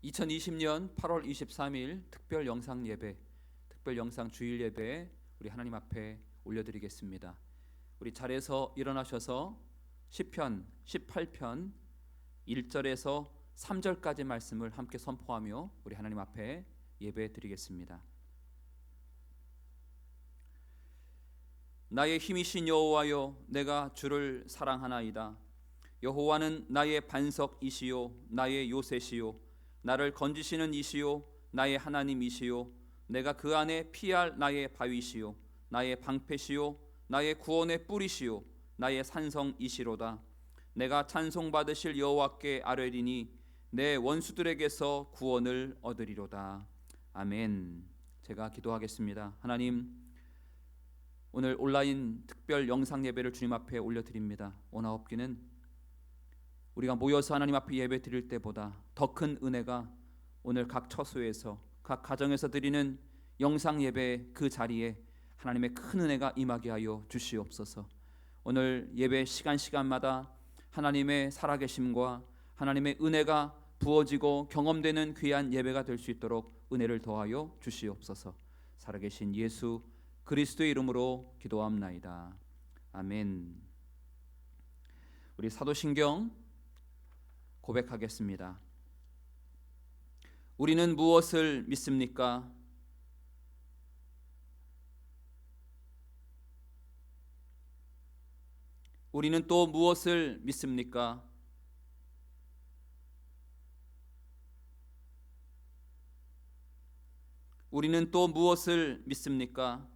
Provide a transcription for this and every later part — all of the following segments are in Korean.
(2020년 8월 23일) 특별 영상 예배, 특별 영상 주일 예배 우리 하나님 앞에 올려드리겠습니다. 우리 자리에서 일어나셔서 시편 18편 1절에서 3절까지 말씀을 함께 선포하며 우리 하나님 앞에 예배 드리겠습니다. 나의 힘이신 여호와여, 내가 주를 사랑하나이다. 여호와는 나의 반석이시요 나의 요새시요 나를 건지시는 이시요 나의 하나님이시요 내가 그 안에 피할 나의 바위시요 나의 방패시요 나의 구원의 뿌리시요 나의 산성이시로다. 내가 찬송받으실 여호와께 아뢰리니 내 원수들에게서 구원을 얻으리로다. 아멘. 제가 기도하겠습니다. 하나님, 오늘 온라인 특별 영상 예배를 주님 앞에 올려드립니다. 오나옵기는 우리가 모여서 하나님 앞에 예배 드릴 때보다 더 큰 은혜가 오늘 각 처소에서 각 가정에서 드리는 영상 예배 그 자리에 하나님의 큰 은혜가 임하게 하여 주시옵소서. 오늘 예배 시간마다 하나님의 살아계심과 하나님의 은혜가 부어지고 경험되는 귀한 예배가 될 수 있도록 은혜를 더하여 주시옵소서. 살아계신 예수 그리스도의 이름으로 기도합나이다. 아멘. 우리 사도신경 고백하겠습니다. 우리는 무엇을 믿습니까? 우리는 또 무엇을 믿습니까? 우리는 또 무엇을 믿습니까?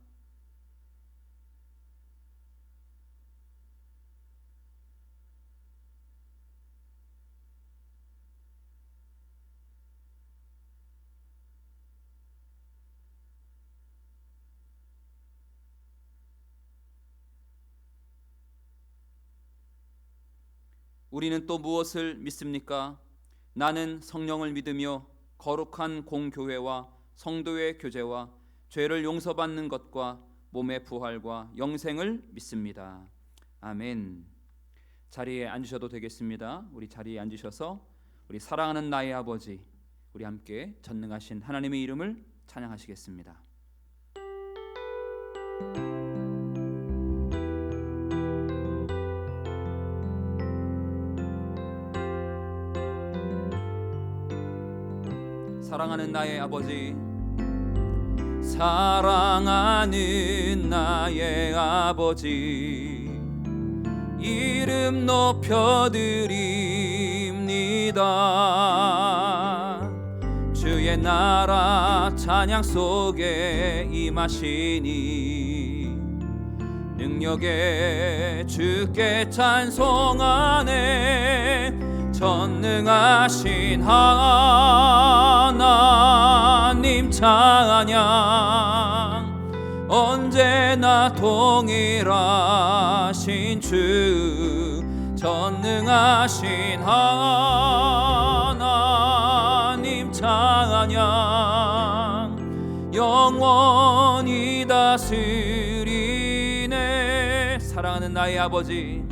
우리는 또 무엇을 믿습니까? 나는 성령을 믿으며 거룩한 공교회와 성도의 교제와 죄를 용서받는 것과 몸의 부활과 영생을 믿습니다. 아멘. 자리에 앉으셔도 되겠습니다. 우리 자리에 앉으셔서 우리 사랑하는 나의 아버지, 우리 함께 전능하신 하나님의 이름을 찬양하시겠습니다. 사랑하는 나의 아버지, 사랑하는 나의 아버지, 이름 높여드립니다. 주의 나라 찬양 속에 임하시니 능력에 주께 찬송하네. 전능하신 하나님 찬양, 언제나 동일하신 주, 전능하신 하나님 찬양, 영원히 다스리네. 사랑하는 나의 아버지,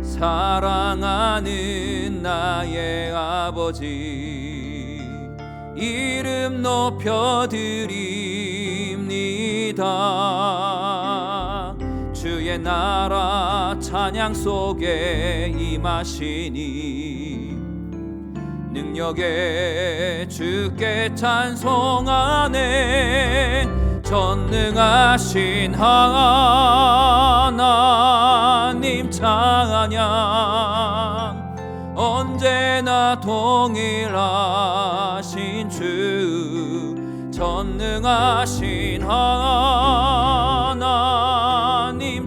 사랑하는 나의 아버지, 이름 높여드립니다. 주의 나라 찬양 속에 임하시니 능력에 주께 찬송하네. 전능하신 하나님 찬양, 언제나 동일하신 주, 전능하신 하나님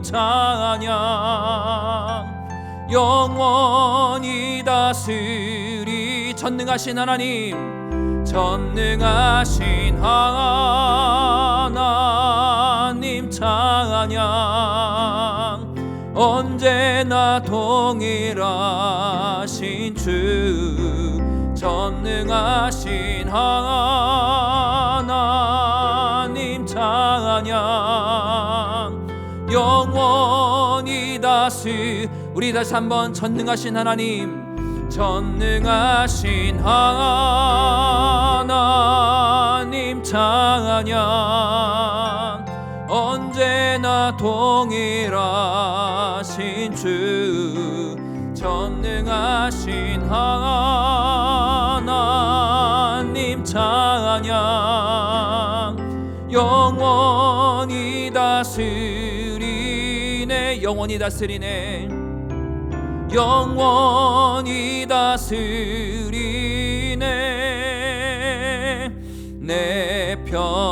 찬양, 영원히 다스리. 전능하신 하나님, 전능하신 하나님 찬양, 언제나 동일하신 주, 전능하신 하나님 찬양, 영원히 우리 다시 한번 전능하신 하나님, 전능하신 하나님 찬양, 언제나 동일하신 주, 전능하신 하나님 찬양, 영원히 다스리네, 영원히 다스리네, 영원히 다스리네. 내 평생에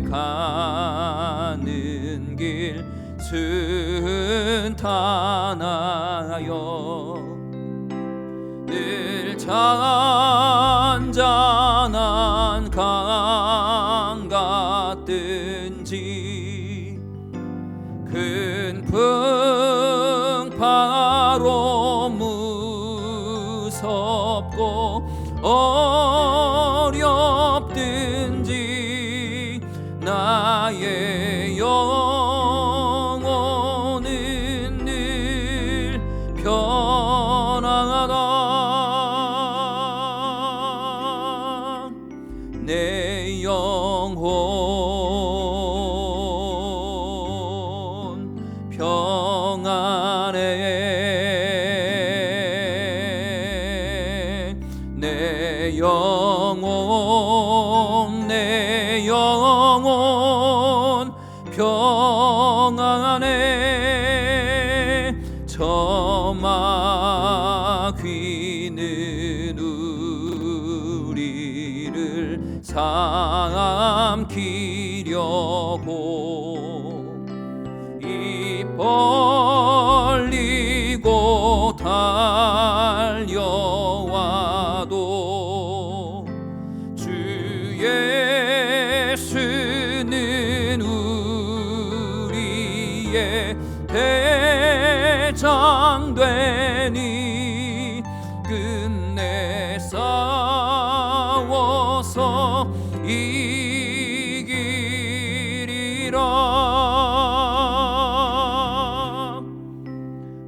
가는 길 순탄하여 늘 잔잔한 강 같든지 큰 풍파로 무섭고 어렵든지 나의 영혼은 늘 편안하다. 내 영혼 평안해. 내 영혼 평안해. 저막 휘는 우리를 삼키려고 입 벌리고 달려와도 주 예수는 우리의 대장 되니 끝내 싸워서 이기리라.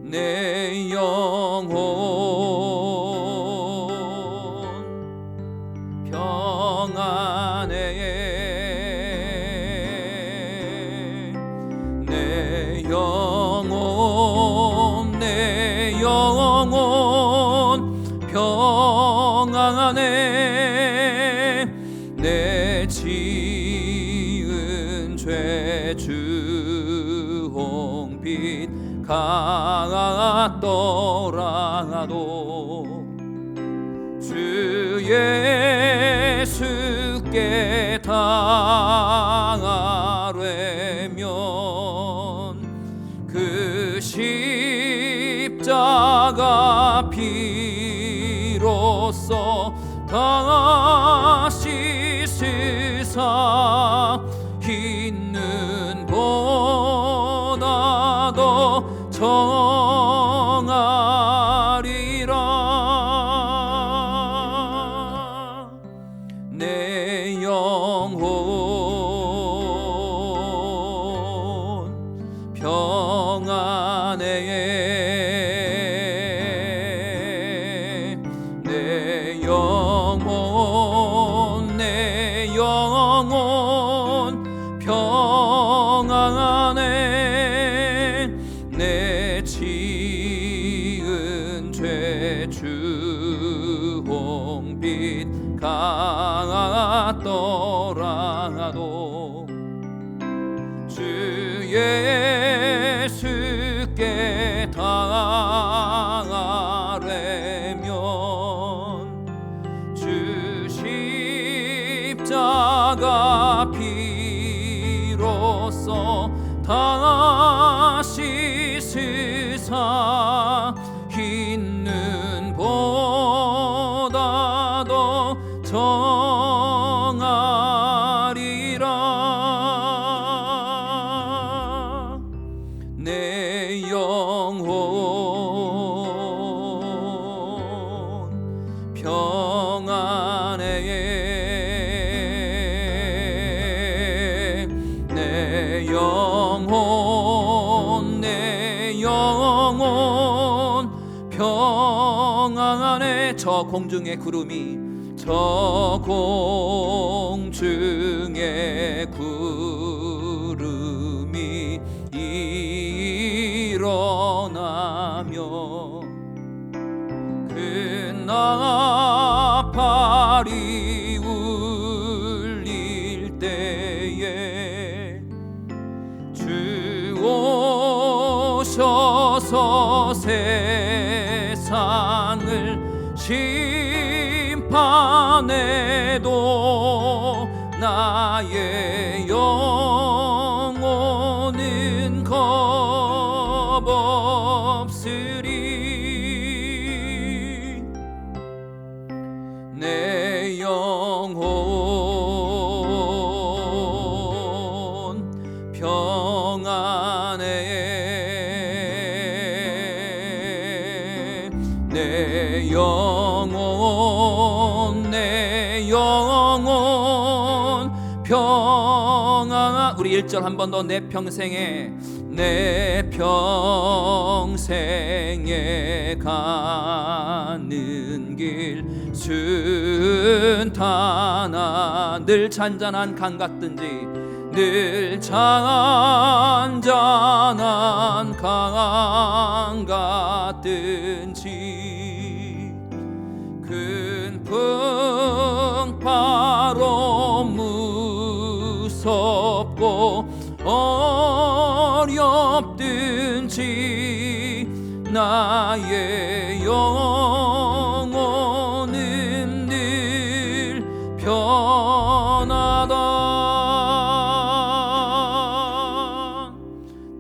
내 영혼 평안해. 내 영혼 평안해. 내 지은 죄 주홍빛 같더라도 주 예수께 당하려면 그 십자가 피로써 다시 세상 흰 눈보다 더 정하리라. 내 영혼 평안해. 내 영혼 평안해. 내 지은 죄 주홍빛 같더라도 주 예수께 당하려면 주 십자가 피로써 다시 세상 흰 눈보다 정하리라. 내 영혼 평안해. 내 영혼 평안해. 저 공중의 구름이 저 공중의 구름이 일어나며 그 나팔이 울릴 때에 주 오셔서 세상을 심판해도 나의 영혼은 겁없으리. 내 영혼 평안해. 내 영혼 평안. 우리 1절 한 번 더. 내 평생에 가는 길 순탄하. 늘 잔잔한 강 같든지 늘 잔잔한 강 같든지 큰 풍파로 무섭고 어렵든지 나의 영혼은 늘 편하다.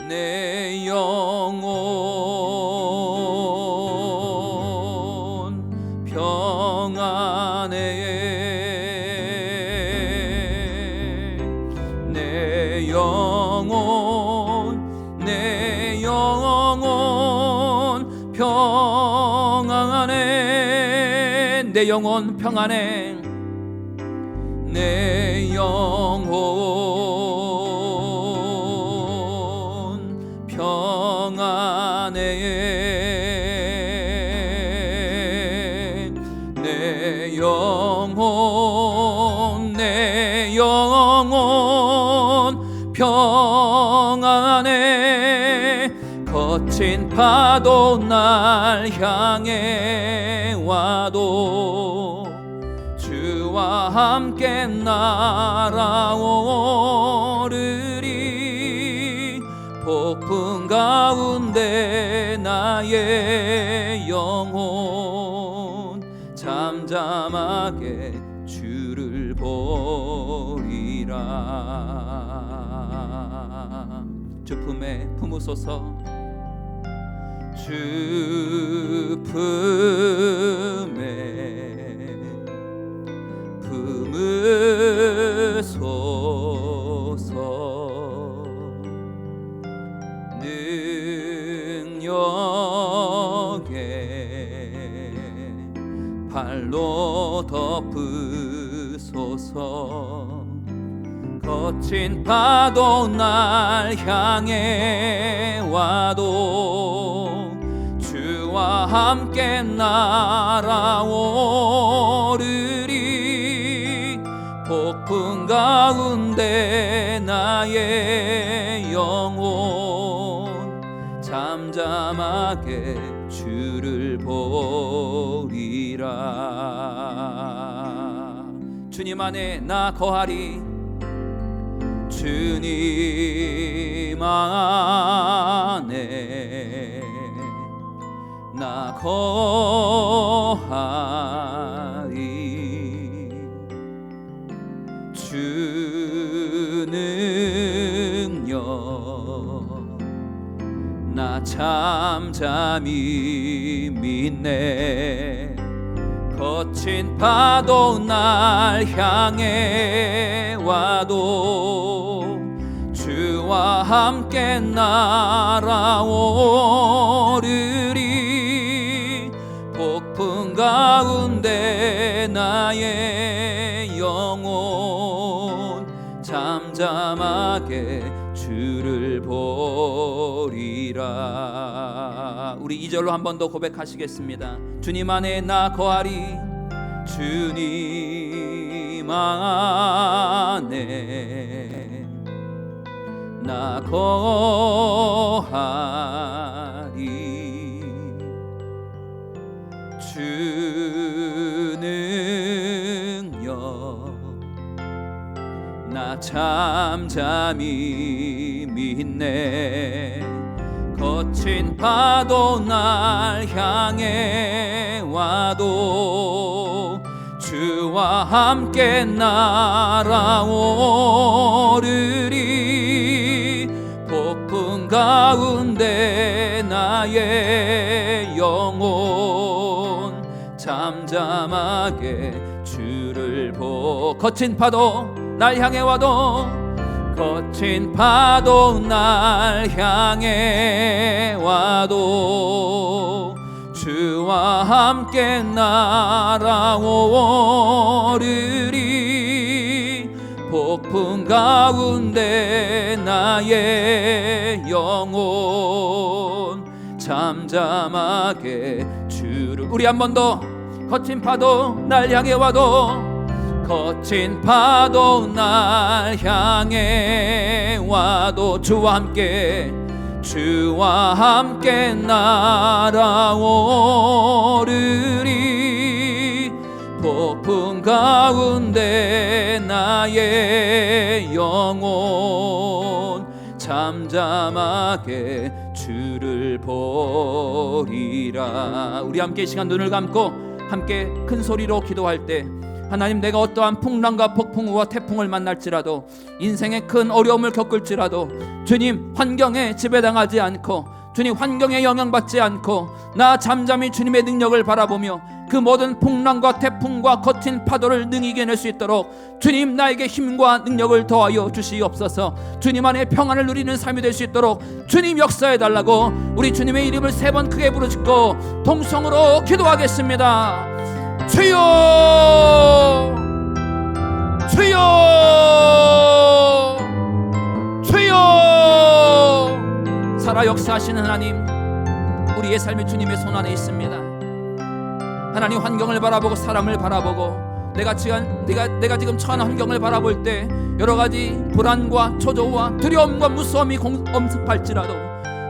내 영혼 평안해. 내 영혼 평안해. 내 영혼 평안해. 내 영혼 평안해. 내 영혼 평안해. 거친 파도 날 향해 와도 주와 함께 날아오르리. 폭풍 가운데 나의 영혼 잠잠하게 주를 보리라. 주 품에 품으소서. 주 품에 품으소서. 능력에 발로 덮으소서. 거친 파도 날 향해 와도 주와 함께 날아오르리. 폭풍 가운데 나의 영혼 잠잠하게 주를 보리라. 주님 안에 나 거하리. 주님 안에 나 거하리. 주 능력 나 잠잠히 믿네. 거친 파도 날 향해 와도 주와 함께 날아오르리. 폭풍 가운데 나의 영혼 잠잠하게 주를 보리라. 우리 2절로 한 번 더 고백하시겠습니다. 주님 안에 나 거하리. 주님 안에 나 거하리. 주 능력 나 잠잠히 믿네. 거친 파도 날 향해 와도 주와 함께 날아오르리. 폭풍 가운데 나의 영혼 잠잠하게 주를 거친 파도 날 향해 와도 거친 파도 날 향해 와도 주와 함께 날아오르리. 폭풍 가운데 나의 영혼 잠잠하게 주를. 우리 한 번 더. 거친 파도 날 향해 와도 거친 파도 날 향해 와도 주와 함께 날아오르리. 폭풍 가운데 나의 영혼 잠잠하게 주를 보리라. 우리 함께 이 시간 눈을 감고 함께 큰 소리로 기도할 때, 하나님, 내가 어떠한 풍랑과 폭풍우와 태풍을 만날지라도, 인생의 큰 어려움을 겪을지라도 주님 환경에 지배당하지 않고, 주님 환경에 영향받지 않고 나 잠잠히 주님의 능력을 바라보며 그 모든 풍랑과 태풍과 거친 파도를 능히 이겨낼 수 있도록 주님 나에게 힘과 능력을 더하여 주시옵소서. 주님 안에 평안을 누리는 삶이 될 수 있도록 주님 역사해달라고 우리 주님의 이름을 3번 크게 부르짖고 동성으로 기도하겠습니다. 주여, 주여, 주여. 살아 역사하시는 하나님, 우리의 삶이 주님의 손 안에 있습니다. 하나님, 환경을 바라보고 사람을 바라보고 내가 지금 처한 환경을 바라볼 때 여러 가지 불안과 초조와 두려움과 무서움이 엄습할지라도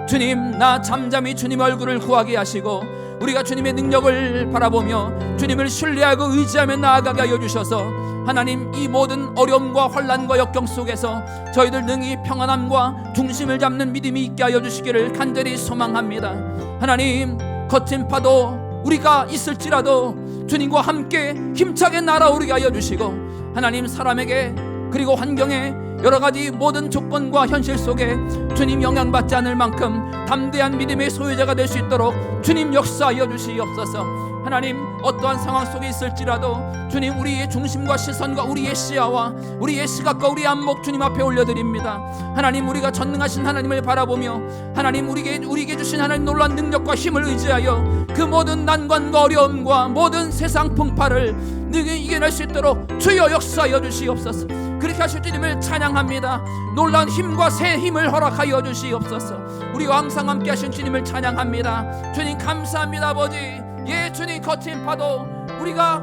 주님, 나 잠잠히 주님 얼굴을 구하게 하시고 우리가 주님의 능력을 바라보며 주님을 신뢰하고 의지하며 나아가게 하여 주셔서 하나님, 이 모든 어려움과 혼란과 역경 속에서 저희들 능히 평안함과 중심을 잡는 믿음이 있게 하여 주시기를 간절히 소망합니다. 하나님, 거친 파도 우리가 있을지라도 주님과 함께 힘차게 날아오르게 하여 주시고, 하나님, 사람에게 그리고 환경에 여러 가지 모든 조건과 현실 속에 주님 영향받지 않을 만큼 담대한 믿음의 소유자가 될 수 있도록 주님 역사하여 주시옵소서. 하나님, 어떠한 상황 속에 있을지라도 주님, 우리의 중심과 시선과 우리의 시야와 우리의 시각과 우리의 안목 주님 앞에 올려드립니다. 하나님, 우리가 전능하신 하나님을 바라보며 하나님, 우리에게 주신 하나님 놀라운 능력과 힘을 의지하여 그 모든 난관과 어려움과 모든 세상 풍파를 능히 이겨낼 수 있도록 주여 역사하여 주시옵소서. 그렇게 하실 주님을 찬양합니다. 놀라운 힘과 새 힘을 허락하여 주시옵소서. 우리와 항상 함께 하신 주님을 찬양합니다. 주님 감사합니다. 아버지, 예, 주님, 거친 파도 우리가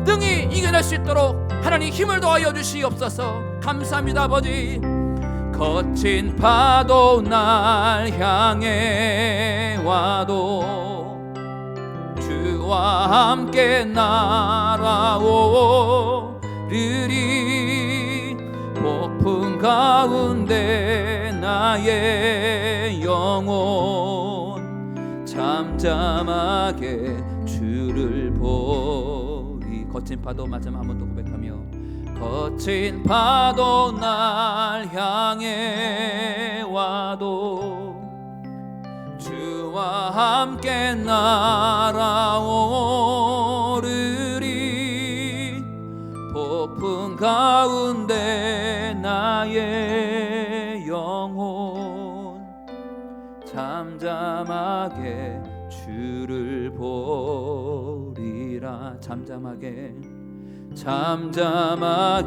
능히 이겨낼 수 있도록 하나님 힘을 더하여 주시옵소서. 감사합니다. 아버지, 거친 파도 날 향해 와도 주와 함께 날아오르리. 폭풍 가운데 나의 영혼 잠잠하게 주를 보리. 거친 파도 마지막 한 번 더 고백하며 거친 파도 날 향해 와도 주와 함께 날아오르리. 잠잠하게 주를 보리라. 잠잠하게 잠잠하게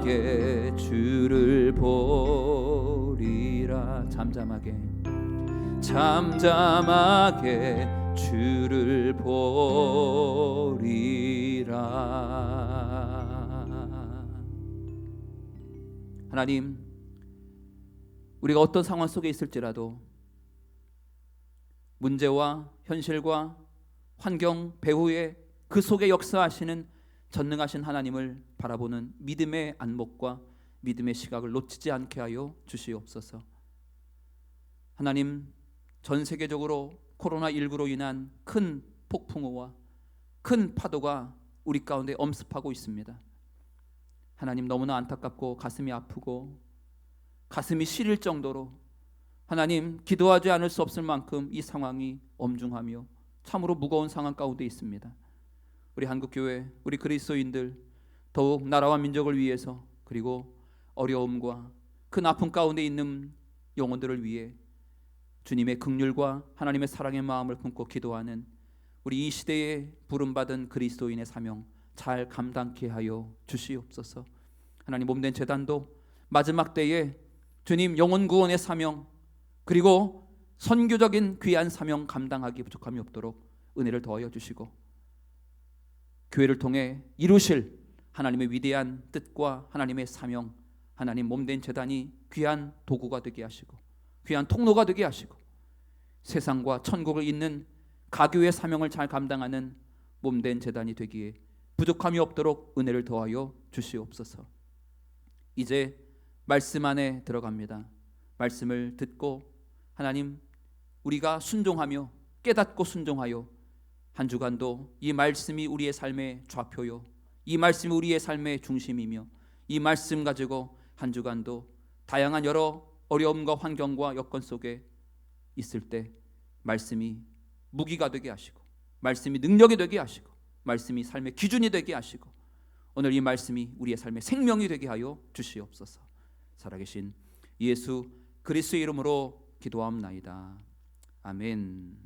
주를 보리라. 잠잠하게 잠잠하게 주를 보리라. 하나님, 우리가 어떤 상황 속에 있을지라도 문제와 현실과 환경, 배후에 그 속에 역사하시는 전능하신 하나님을 바라보는 믿음의 안목과 믿음의 시각을 놓치지 않게 하여 주시옵소서. 하나님, 전 세계적으로 코로나19로 인한 큰 폭풍우와 큰 파도가 우리 가운데 엄습하고 있습니다. 하나님, 너무나 안타깝고 가슴이 아프고 가슴이 시릴 정도로 하나님, 기도하지 않을 수 없을 만큼 이 상황이 엄중하며 참으로 무거운 상황 가운데 있습니다. 우리 한국교회, 우리 그리스도인들 더욱 나라와 민족을 위해서, 그리고 어려움과 큰 아픔 가운데 있는 영혼들을 위해 주님의 긍휼과 하나님의 사랑의 마음을 품고 기도하는 우리 이 시대에 부름받은 그리스도인의 사명 잘 감당케 하여 주시옵소서. 하나님, 몸된 제단도 마지막 때에 주님 영혼 구원의 사명, 그리고 선교적인 귀한 사명 감당하기 부족함이 없도록 은혜를 더하여 주시고, 교회를 통해 이루실 하나님의 위대한 뜻과 하나님의 사명, 하나님 몸된 제단이 귀한 도구가 되게 하시고 귀한 통로가 되게 하시고, 세상과 천국을 잇는 가교의 사명을 잘 감당하는 몸된 제단이 되기에 부족함이 없도록 은혜를 더하여 주시옵소서. 이제 말씀 안에 들어갑니다. 말씀을 듣고 하나님, 우리가 순종하며 깨닫고 순종하여 한 주간도 이 말씀이 우리의 삶의 좌표요, 이 말씀이 우리의 삶의 중심이며, 이 말씀 가지고 한 주간도 다양한 여러 어려움과 환경과 여건 속에 있을 때 말씀이 무기가 되게 하시고, 말씀이 능력이 되게 하시고, 말씀이 삶의 기준이 되게 하시고, 오늘 이 말씀이 우리의 삶의 생명이 되게 하여 주시옵소서. 살아계신 예수 그리스도의 이름으로 기도하옵나이다. 아멘.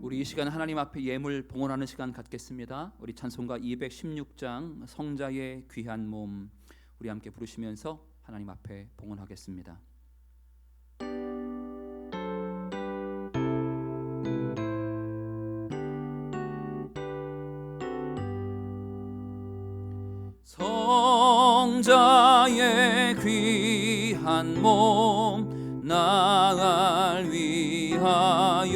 우리 이 시간 하나님 앞에 예물 봉헌하는 시간 갖겠습니다. 우리 찬송가 216장 성자의 귀한 몸 우리 함께 부르시면서 하나님 앞에 봉헌하겠습니다. 성자의 귀한 몸 나를 위하여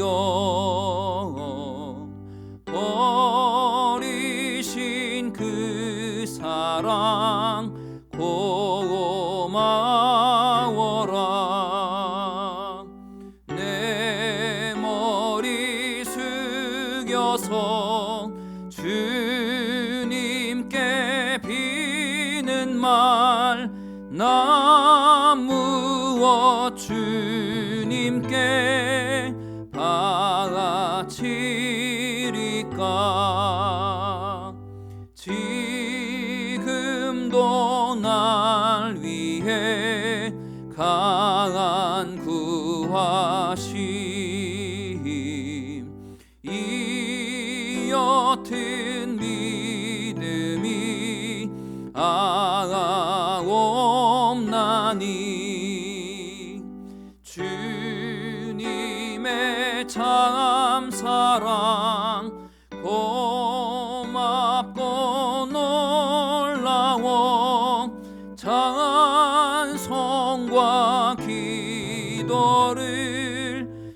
버리신 그 사랑 고마워라. 내 머리 숙여서 주님께 비는 말 나 무엇 주님께 바치리까. 지금도 날 위해 강한 구하심 이 옅은 믿음이 없나니 주님의 참 사랑 고맙고 놀라워 찬송과 기도를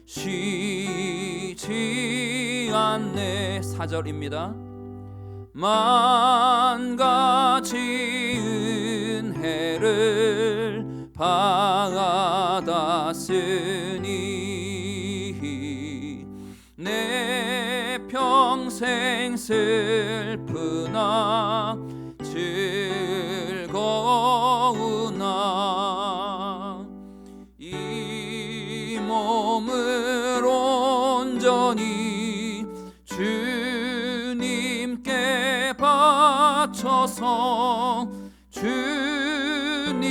쉬지 않네. 4절입니다. 만 가지 은혜를 받았으니 내 평생 슬프나 즐거우나 이 몸을 온전히 주님께 바쳐서 주님만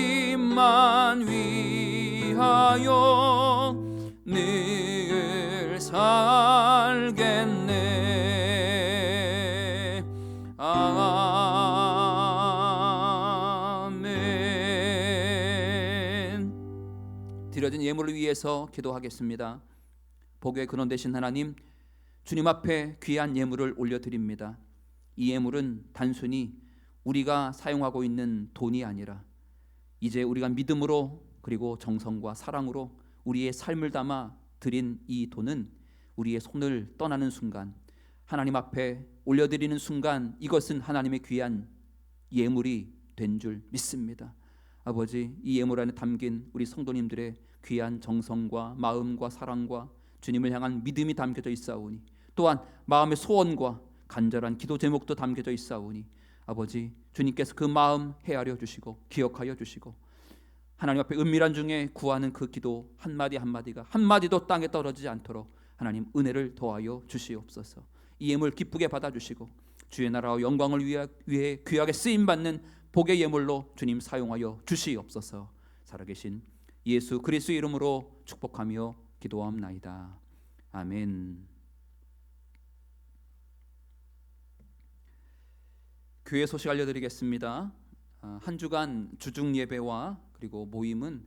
위하여 늘 살겠네. 아멘. 드려진 예물을 위해서 기도하겠습니다. 복의 근원 되신 하나님, 주님 앞에 귀한 예물을 올려드립니다. 이 예물은 단순히 우리가 사용하고 있는 돈이 아니라 이제 우리가 믿음으로 그리고 정성과 사랑으로 우리의 삶을 담아 드린 이 돈은 우리의 손을 떠나는 순간, 하나님 앞에 올려드리는 순간 이것은 하나님의 귀한 예물이 된 줄 믿습니다. 아버지, 이 예물 안에 담긴 우리 성도님들의 귀한 정성과 마음과 사랑과 주님을 향한 믿음이 담겨져 있사오니, 또한 마음의 소원과 간절한 기도 제목도 담겨져 있사오니 아버지, 주님께서 그 마음 헤아려 주시고 기억하여 주시고 하나님 앞에 은밀한 중에 구하는 그 기도 한마디 한마디가 한마디도 땅에 떨어지지 않도록 하나님 은혜를 더하여 주시옵소서. 이 예물 기쁘게 받아주시고 주의 나라와 영광을 위해 귀하게 쓰임받는 복의 예물로 주님 사용하여 주시옵소서. 살아계신 예수 그리스도의 이름으로 축복하며 기도하옵나이다. 아멘. 교회 소식 알려드리겠습니다. 한 주간 주중 예배와 그리고 모임은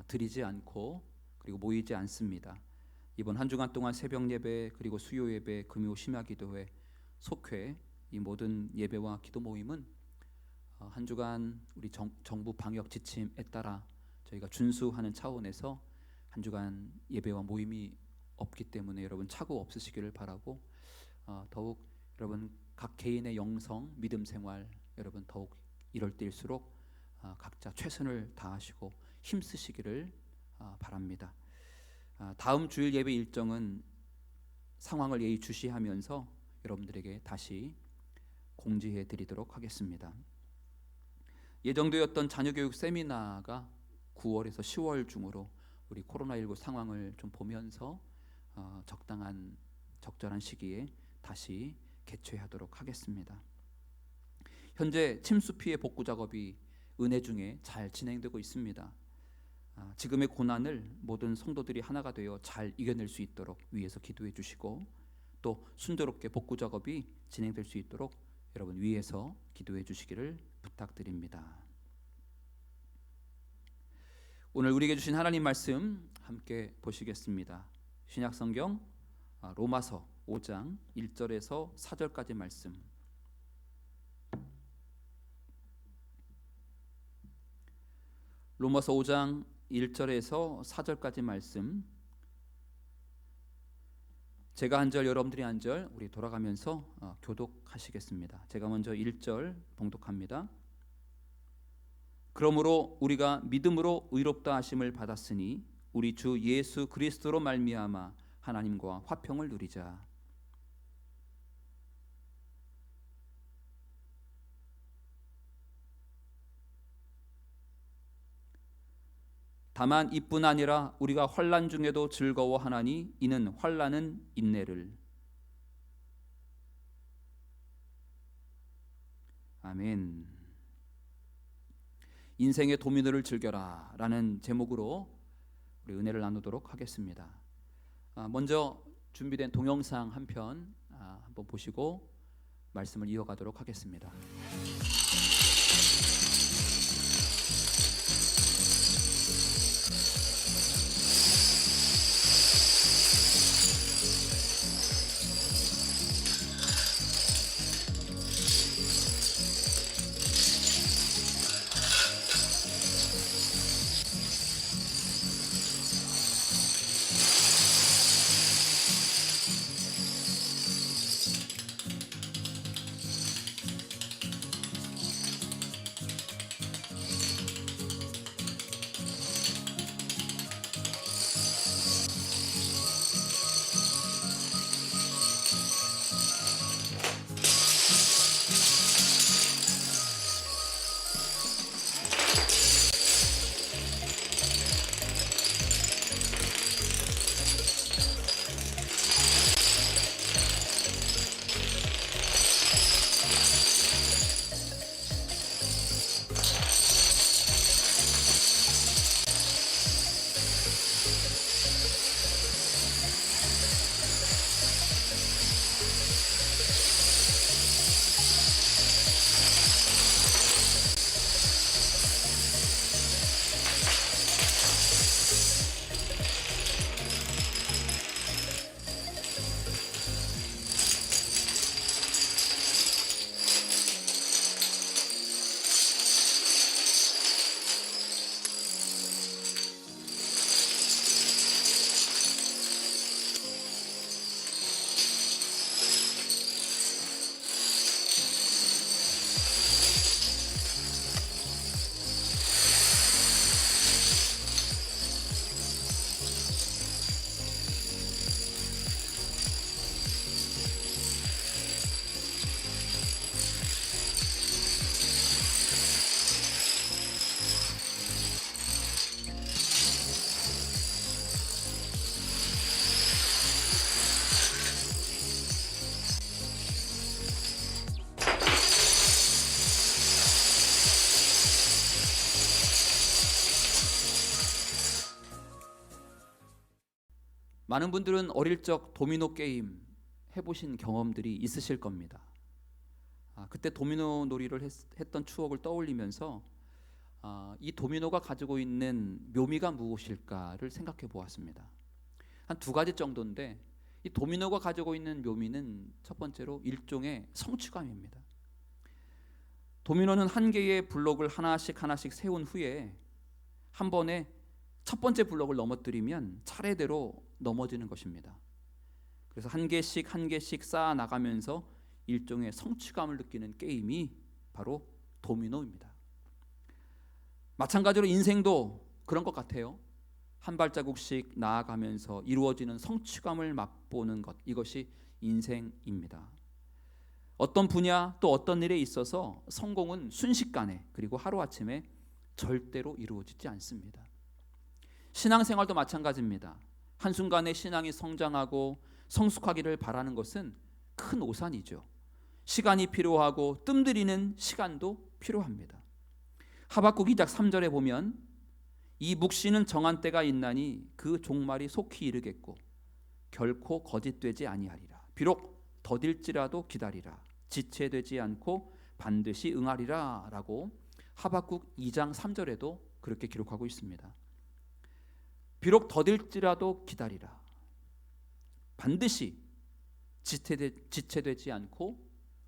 드리지 않고 그리고 모이지 않습니다. 이번 한 주간 동안 새벽 예배 그리고 수요 예배, 금요 심야 기도회, 속회 이 모든 예배와 기도 모임은 한 주간 우리 정부 방역 지침에 따라 저희가 준수하는 차원에서 한 주간 예배와 모임이 없기 때문에 여러분 착오 없으시기를 바라고, 더욱 여러분 각 개인의 영성, 믿음 생활 여러분 더욱 이럴 때일수록 각자 최선을 다하시고 힘쓰시기를 바랍니다. 다음 주일 예배 일정은 상황을 예의주시하면서 여러분들에게 다시 공지해 드리도록 하겠습니다. 예정되었던 자녀교육 세미나가 9월에서 10월 중으로 우리 코로나19 상황을 좀 보면서 적절한 시기에 다시 개최하도록 하겠습니다. 현재 침수 피해 복구 작업이 은혜 중에 잘 진행되고 있습니다. 지금의 고난을 모든 성도들이 하나가 되어 잘 이겨낼 수 있도록 위에서 기도해 주시고, 또 순조롭게 복구 작업이 진행될 수 있도록 여러분 위에서 기도해 주시기를 부탁드립니다. 오늘 우리에게 주신 하나님 말씀 함께 보시겠습니다. 신약성경 로마서 5장 1절에서 4절까지 말씀. 로마서 5장 1절에서 4절까지 말씀, 제가 한 절 여러분들이 한 절 우리 돌아가면서 교독하시겠습니다. 제가 먼저 1절 봉독합니다. 그러므로 우리가 믿음으로 의롭다 하심을 받았으니 우리 주 예수 그리스도로 말미암아 하나님과 화평을 누리자. 다만 이뿐 아니라 우리가 환난 중에도 즐거워하나니 이는 환난은 인내를. 아멘. 인생의 도민을 즐겨라 라는 제목으로 우리 은혜를 나누도록 하겠습니다. 먼저 준비된 동영상 한 편 한번 보시고 말씀을 이어가도록 하겠습니다. 많은 분들은 어릴 적 도미노 게임 해보신 경험들이 있으실 겁니다. 그때 도미노 놀이를 했던 추억을 떠올리면서 이 도미노가 가지고 있는 묘미가 무엇일까를 생각해 보았습니다. 한 두 가지 정도인데, 이 도미노가 가지고 있는 묘미는 첫 번째로 일종의 성취감입니다. 도미노는 한 개의 블록을 하나씩 하나씩 세운 후에 한 번에 첫 번째 블록을 넘어뜨리면 차례대로 넘어지는 것입니다. 그래서 한 개씩 한 개씩 쌓아 나가면서 일종의 성취감을 느끼는 게임이 바로 도미노입니다. 마찬가지로 인생도 그런 것 같아요. 한 발자국씩 나아가면서 이루어지는 성취감을 맛보는 것, 이것이 인생입니다. 어떤 분야 또 어떤 일에 있어서 성공은 순식간에 그리고 하루아침에 절대로 이루어지지 않습니다. 신앙생활도 마찬가지입니다. 한순간에 신앙이 성장하고 성숙하기를 바라는 것은 큰 오산이죠. 시간이 필요하고 뜸들이는 시간도 필요합니다. 하박국 2장 3절에 보면 이 묵시는 정한 때가 있나니 그 종말이 속히 이르겠고 결코 거짓되지 아니하리라. 비록 더딜지라도 기다리라. 지체되지 않고 반드시 응하리라 라고 하박국 2장 3절에도 그렇게 기록하고 있습니다. 비록 더딜지라도 기다리라. 반드시 지체되지 않고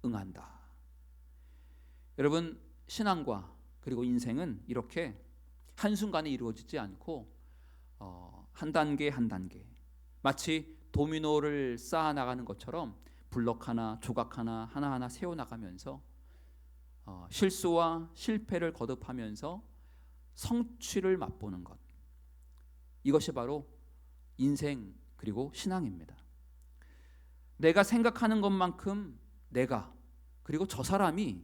응한다. 여러분, 신앙과 그리고 인생은 이렇게 한순간에 이루어지지 않고 한 단계 한 단계, 마치 도미노를 쌓아 나가는 것처럼 블럭 하나 조각 하나하나 세워나가면서 실수와 실패를 거듭하면서 성취를 맛보는 것, 이것이 바로 인생 그리고 신앙입니다. 내가 생각하는 것만큼 내가 그리고 저 사람이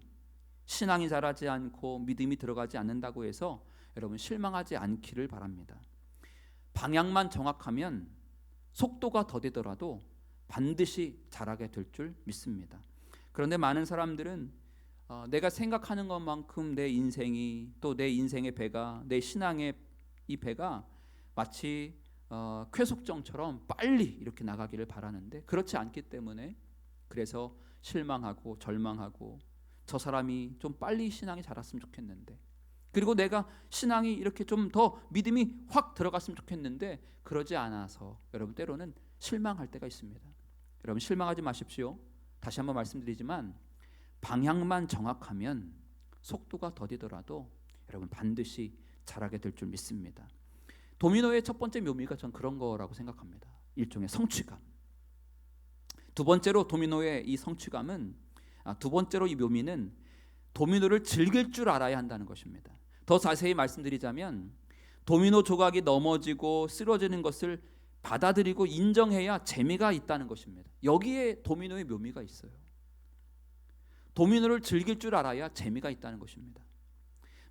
신앙이 자라지 않고 믿음이 들어가지 않는다고 해서 여러분 실망하지 않기를 바랍니다. 방향만 정확하면 속도가 더디더라도 반드시 자라게 될 줄 믿습니다. 그런데 많은 사람들은 내가 생각하는 것만큼 내 인생이, 또 내 인생의 배가, 내 신앙의 이 배가 마치 쾌속정처럼 빨리 이렇게 나가기를 바라는데 그렇지 않기 때문에 그래서 실망하고 절망하고 저 사람이 좀 빨리 신앙이 자랐으면 좋겠는데, 그리고 내가 신앙이 이렇게 좀 더 믿음이 확 들어갔으면 좋겠는데 그러지 않아서 여러분 때로는 실망할 때가 있습니다. 여러분 실망하지 마십시오. 다시 한번 말씀드리지만 방향만 정확하면 속도가 더디더라도 여러분 반드시 잘하게 될 줄 믿습니다. 도미노의 첫 번째 묘미가 전 그런 거라고 생각합니다. 일종의 성취감. 두 번째로 도미노의 이 성취감은 두 번째로 이 묘미는 도미노를 즐길 줄 알아야 한다는 것입니다. 더 자세히 말씀드리자면 도미노 조각이 넘어지고 쓰러지는 것을 받아들이고 인정해야 재미가 있다는 것입니다. 여기에 도미노의 묘미가 있어요. 도미노를 즐길 줄 알아야 재미가 있다는 것입니다.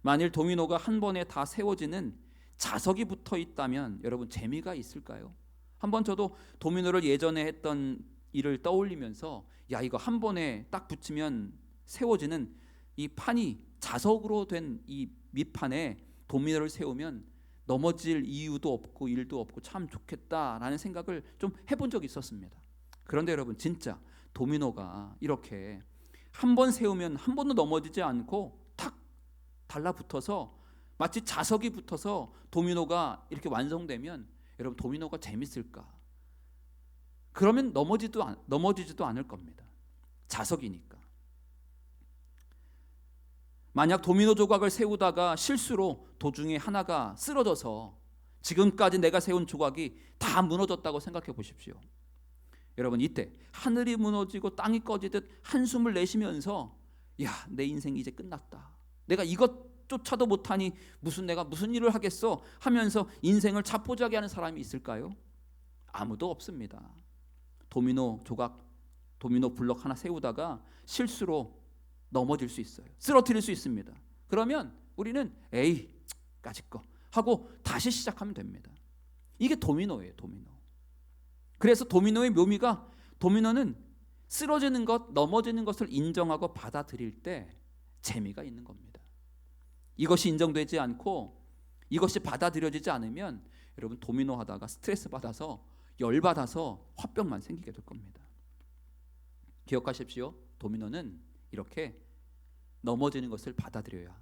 만일 도미노가 한 번에 다 세워지는 자석이 붙어 있다면 여러분 재미가 있을까요? 한번 저도 도미노를 예전에 했던 일을 떠올리면서 야, 이거 한 번에 딱 붙이면 세워지는 이 판이 자석으로 된 이 밑판에 도미노를 세우면 넘어질 이유도 없고 일도 없고 참 좋겠다라는 생각을 좀 해본 적이 있었습니다. 그런데 여러분 진짜 도미노가 이렇게 한 번 세우면 한 번도 넘어지지 않고 탁 달라붙어서 마치 자석이 붙어서 도미노가 이렇게 완성되면 여러분 도미노가 재밌을까? 그러면 넘어지지도 않을 겁니다. 자석이니까. 만약 도미노 조각을 세우다가 실수로 도중에 하나가 쓰러져서 지금까지 내가 세운 조각이 다 무너졌다고 생각해 보십시오. 여러분 이때 하늘이 무너지고 땅이 꺼지듯 한숨을 내쉬면서 야, 내 인생 이제 끝났다. 내가 이것조차도 못하니 내가 무슨 일을 하겠어 하면서 인생을 자포자기하는 사람이 있을까요? 아무도 없습니다. 도미노 조각, 도미노 블럭 하나 세우다가 실수로 넘어질 수 있어요. 쓰러뜨릴 수 있습니다. 그러면 우리는 에이 까짓 거 하고 다시 시작하면 됩니다. 이게 도미노예요. 도미노. 그래서 도미노의 묘미가, 도미노는 쓰러지는 것, 넘어지는 것을 인정하고 받아들일 때 재미가 있는 겁니다. 이것이 인정되지 않고 이것이 받아들여지지 않으면 여러분 도미노 하다가 스트레스 받아서 열받아서 화병만 생기게 될 겁니다. 기억하십시오. 도미노는 이렇게 넘어지는 것을 받아들여야,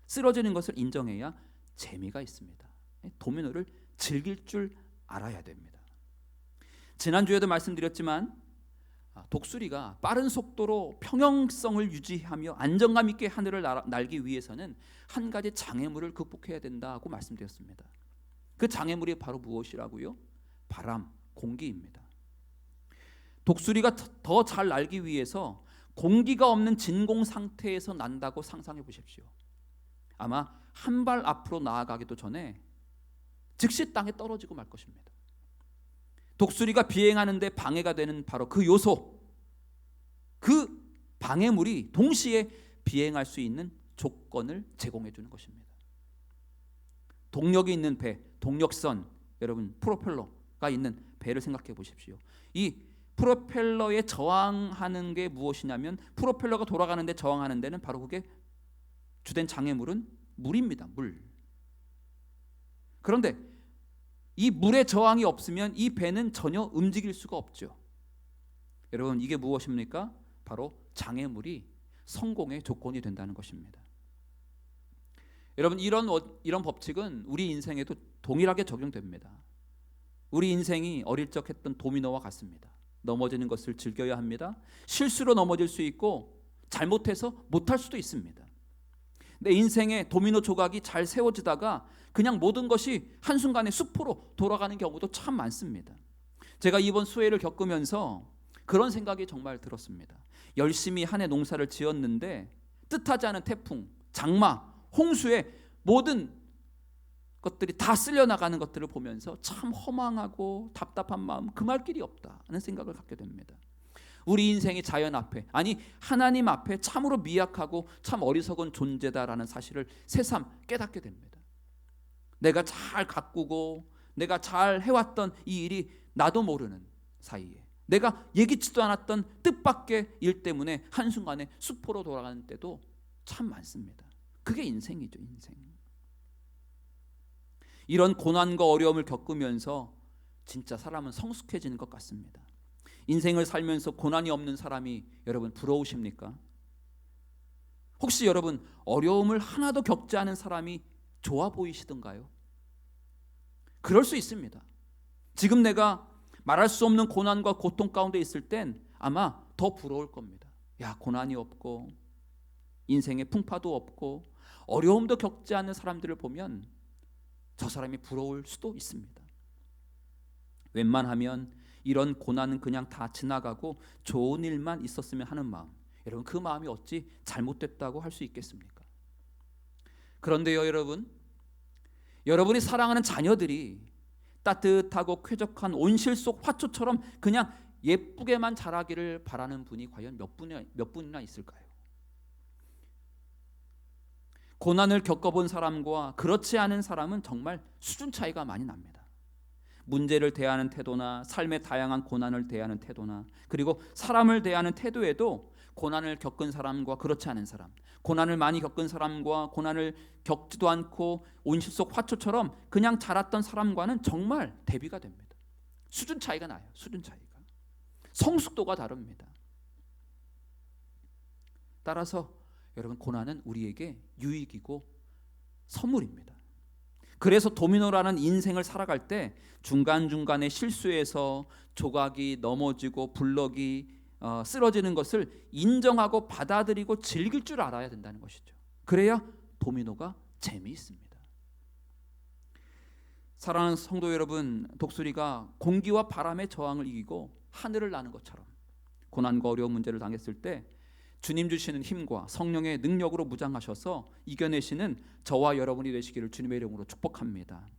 쓰러지는 것을 인정해야 재미가 있습니다. 도미노를 즐길 줄 알아야 됩니다. 지난주에도 말씀드렸지만 독수리가 빠른 속도로 평형성을 유지하며 안정감 있게 하늘을 날기 위해서는 한 가지 장애물을 극복해야 된다고 말씀드렸습니다. 그 장애물이 바로 무엇이라고요? 바람, 공기입니다. 독수리가 더 잘 날기 위해서 공기가 없는 진공 상태에서 난다고 상상해 보십시오. 아마 한 발 앞으로 나아가기도 전에 즉시 땅에 떨어지고 말 것입니다. 독수리가 비행하는 데 방해가 되는 바로 그 요소, 그 방해물이 동시에 비행할 수 있는 조건을 제공해 주는 것입니다. 동력이 있는 배, 동력선, 여러분 프로펠러가 있는 배를 생각해 보십시오. 이 프로펠러에 저항하는 게 무엇이냐면, 프로펠러가 돌아가는데 저항하는 데는 바로 그게 주된 장애물은 물입니다. 물. 그런데 이 물의 저항이 없으면 이 배는 전혀 움직일 수가 없죠. 여러분, 이게 무엇입니까? 바로 장애물이 성공의 조건이 된다는 것입니다. 여러분, 이런 법칙은 우리 인생에도 동일하게 적용됩니다. 우리 인생이 어릴 적 했던 도미노와 같습니다. 넘어지는 것을 즐겨야 합니다. 실수로 넘어질 수 있고 잘못해서 못할 수도 있습니다. 내 인생의 도미노 조각이 잘 세워지다가 그냥 모든 것이 한순간에 수포로 돌아가는 경우도 참 많습니다. 제가 이번 수해를 겪으면서 그런 생각이 정말 들었습니다. 열심히 한 해 농사를 지었는데 뜻하지 않은 태풍, 장마, 홍수에 모든 것들이 다 쓸려나가는 것들을 보면서 참 허망하고 답답한 마음, 금할 길이 없다는 생각을 갖게 됩니다. 우리 인생이 자연 앞에, 아니 하나님 앞에 참으로 미약하고 참 어리석은 존재다라는 사실을 새삼 깨닫게 됩니다. 내가 잘 가꾸고 내가 잘 해왔던 이 일이 나도 모르는 사이에 내가 예기치도 않았던 뜻밖의 일 때문에 한순간에 수포로 돌아가는 때도 참 많습니다. 그게 인생이죠, 인생. 이런 고난과 어려움을 겪으면서 진짜 사람은 성숙해지는 것 같습니다. 인생을 살면서 고난이 없는 사람이 여러분 부러우십니까? 혹시 여러분 어려움을 하나도 겪지 않은 사람이 좋아 보이시던가요? 그럴 수 있습니다. 지금 내가 말할 수 없는 고난과 고통 가운데 있을 땐 아마 더 부러울 겁니다. 야, 고난이 없고 인생에 풍파도 없고 어려움도 겪지 않는 사람들을 보면 저 사람이 부러울 수도 있습니다. 웬만하면 이런 고난은 그냥 다 지나가고 좋은 일만 있었으면 하는 마음, 여러분 그 마음이 어찌 잘못됐다고 할 수 있겠습니까? 그런데요, 여러분이 사랑하는 자녀들이 따뜻하고 쾌적한 온실 속 화초처럼 그냥 예쁘게만 자라기를 바라는 분이 과연 몇 분이나 있을까요? 고난을 겪어본 사람과 그렇지 않은 사람은 정말 수준 차이가 많이 납니다. 문제를 대하는 태도나 삶의 다양한 고난을 대하는 태도나 그리고 사람을 대하는 태도에도 고난을 겪은 사람과 그렇지 않은 사람, 고난을 많이 겪은 사람과 고난을 겪지도 않고 온실 속 화초처럼 그냥 자랐던 사람과는 정말 대비가 됩니다. 수준 차이가 나요. 수준 차이가. 성숙도가 다릅니다. 따라서 여러분 고난은 우리에게 유익이고 선물입니다. 그래서 도미노라는 인생을 살아갈 때 중간중간에 실수해서 조각이 넘어지고 블럭이 쓰러지는 것을 인정하고 받아들이고 즐길 줄 알아야 된다는 것이죠. 그래야 도미노가 재미있습니다. 사랑하는 성도 여러분, 독수리가 공기와 바람의 저항을 이기고 하늘을 나는 것처럼 고난과 어려운 문제를 당했을 때 주님 주시는 힘과 성령의 능력으로 무장하셔서 이겨내시는 저와 여러분이 되시기를 주님의 이름으로 축복합니다.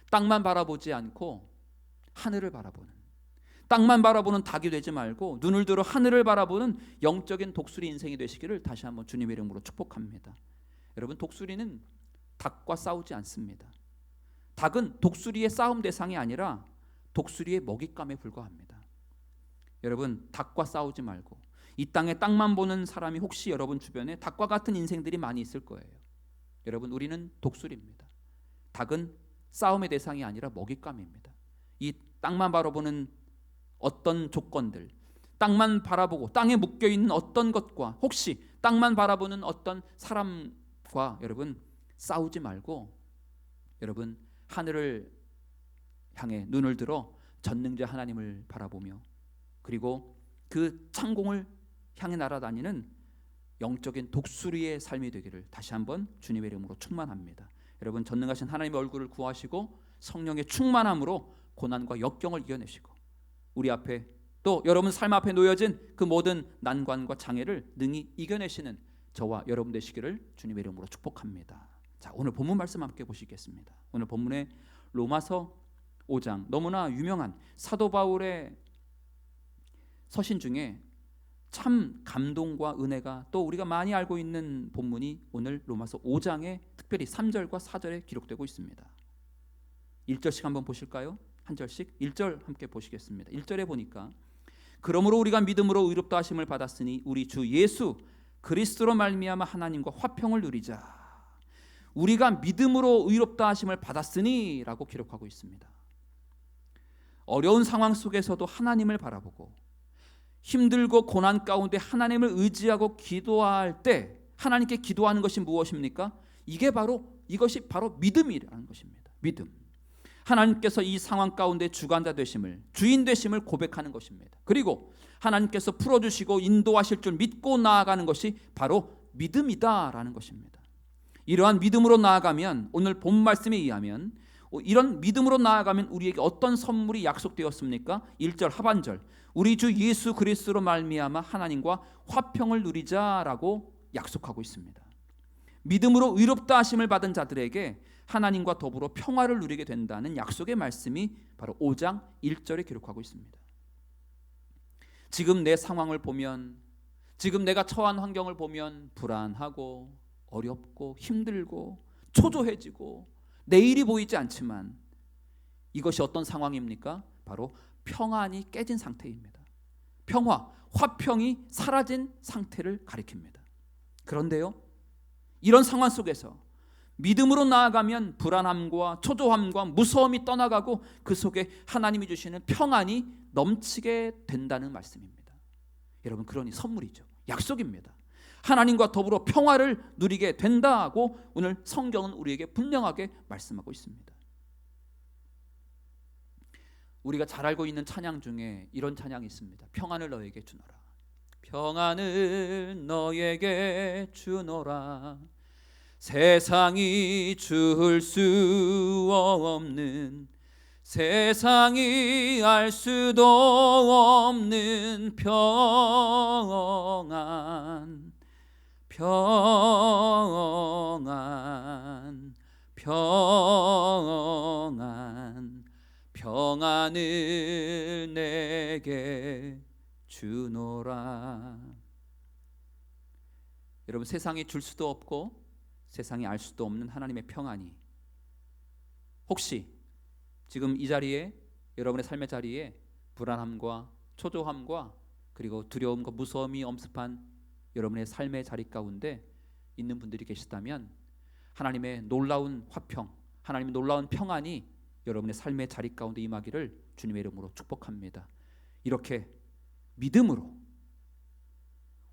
땅만 바라보지 않고 하늘을 바라보는, 땅만 바라보는 닭이 되지 말고 눈을 들어 하늘을 바라보는 영적인 독수리 인생이 되시기를 다시 한번 주님의 이름으로 축복합니다. 여러분, 독수리는 닭과 싸우지 않습니다. 닭은 독수리의 싸움 대상이 아니라 독수리의 먹잇감에 불과합니다. 여러분, 닭과 싸우지 말고 이 땅에 땅만 보는 사람이 혹시 여러분 주변에 닭과 같은 인생들이 많이 있을 거예요. 여러분, 우리는 독수리입니다. 닭은 싸움의 대상이 아니라 먹잇감입니다. 이 땅만 바라보는 어떤 조건들, 땅만 바라보고 땅에 묶여있는 어떤 것과 혹시 땅만 바라보는 어떤 사람과 여러분 싸우지 말고 여러분 하늘을 향해 눈을 들어 전능자 하나님을 바라보며 그리고 그 창공을 향해 날아다니는 영적인 독수리의 삶이 되기를 다시 한번 주님의 이름으로 축원합니다. 여러분 전능하신 하나님의 얼굴을 구하시고 성령의 충만함으로 고난과 역경을 이겨내시고 우리 앞에 또 여러분 삶 앞에 놓여진 그 모든 난관과 장애를 능히 이겨내시는 저와 여러분 되시기를 주님의 이름으로 축복합니다. 자, 오늘 본문 말씀 함께 보시겠습니다. 오늘 본문에 로마서 5장 너무나 유명한 사도 바울의 서신 중에 참 감동과 은혜가 또 우리가 많이 알고 있는 본문이 오늘 로마서 5장에 특별히 3절과 4절에 기록되고 있습니다. 1절씩 한번 보실까요? 한 절씩 1절 함께 보시겠습니다. 1절에 보니까 그러므로 우리가 믿음으로 의롭다 하심을 받았으니 우리 주 예수 그리스도로 말미암아 하나님과 화평을 누리자. 우리가 믿음으로 의롭다 하심을 받았으니 라고 기록하고 있습니다. 어려운 상황 속에서도 하나님을 바라보고 힘들고 고난 가운데 하나님을 의지하고 기도할 때 하나님께 기도하는 것이 무엇입니까? 이것이 바로 믿음이라는 것입니다. 믿음. 하나님께서 이 상황 가운데 주관자 되심을, 주인 되심을 고백하는 것입니다. 그리고 하나님께서 풀어주시고 인도하실 줄 믿고 나아가는 것이 바로 믿음이다라는 것입니다. 이러한 믿음으로 나아가면 오늘 본 말씀에 의하면 이런 믿음으로 나아가면 우리에게 어떤 선물이 약속되었습니까? 1절 하반절 우리 주 예수 그리스도로 말미암아 하나님과 화평을 누리자라고 약속하고 있습니다. 믿음으로 의롭다 하심을 받은 자들에게 하나님과 더불어 평화를 누리게 된다는 약속의 말씀이 바로 5장 1절에 기록하고 있습니다. 지금 내 상황을 보면 지금 내가 처한 환경을 보면 불안하고 어렵고 힘들고 초조해지고 내일이 보이지 않지만 이것이 어떤 상황입니까? 바로 평안이 깨진 상태입니다. 평화, 화평이 사라진 상태를 가리킵니다. 그런데요, 이런 상황 속에서 믿음으로 나아가면 불안함과 초조함과 무서움이 떠나가고 그 속에 하나님이 주시는 평안이 넘치게 된다는 말씀입니다. 여러분, 그러니 선물이죠. 약속입니다. 하나님과 더불어 평화를 누리게 된다고 오늘 성경은 우리에게 분명하게 말씀하고 있습니다. 우리가 잘 알고 있는 찬양 중에 이런 찬양이 있습니다. 평안을 너에게 주노라. 평안을 너에게 주노라. 세상이 줄 수 없는 세상이 알 수도 없는 평안 평안 평안 평안을 내게 주노라. 여러분, 세상이 줄 수도 없고 세상이 알 수도 없는 하나님의 평안이 혹시 지금 이 자리에 여러분의 삶의 자리에 불안함과 초조함과 그리고 두려움과 무서움이 엄습한 여러분의 삶의 자리 가운데 있는 분들이 계시다면 하나님의 놀라운 화평, 하나님의 놀라운 평안이 여러분의 삶의 자리 가운데 임하기를 주님의 이름으로 축복합니다. 이렇게 믿음으로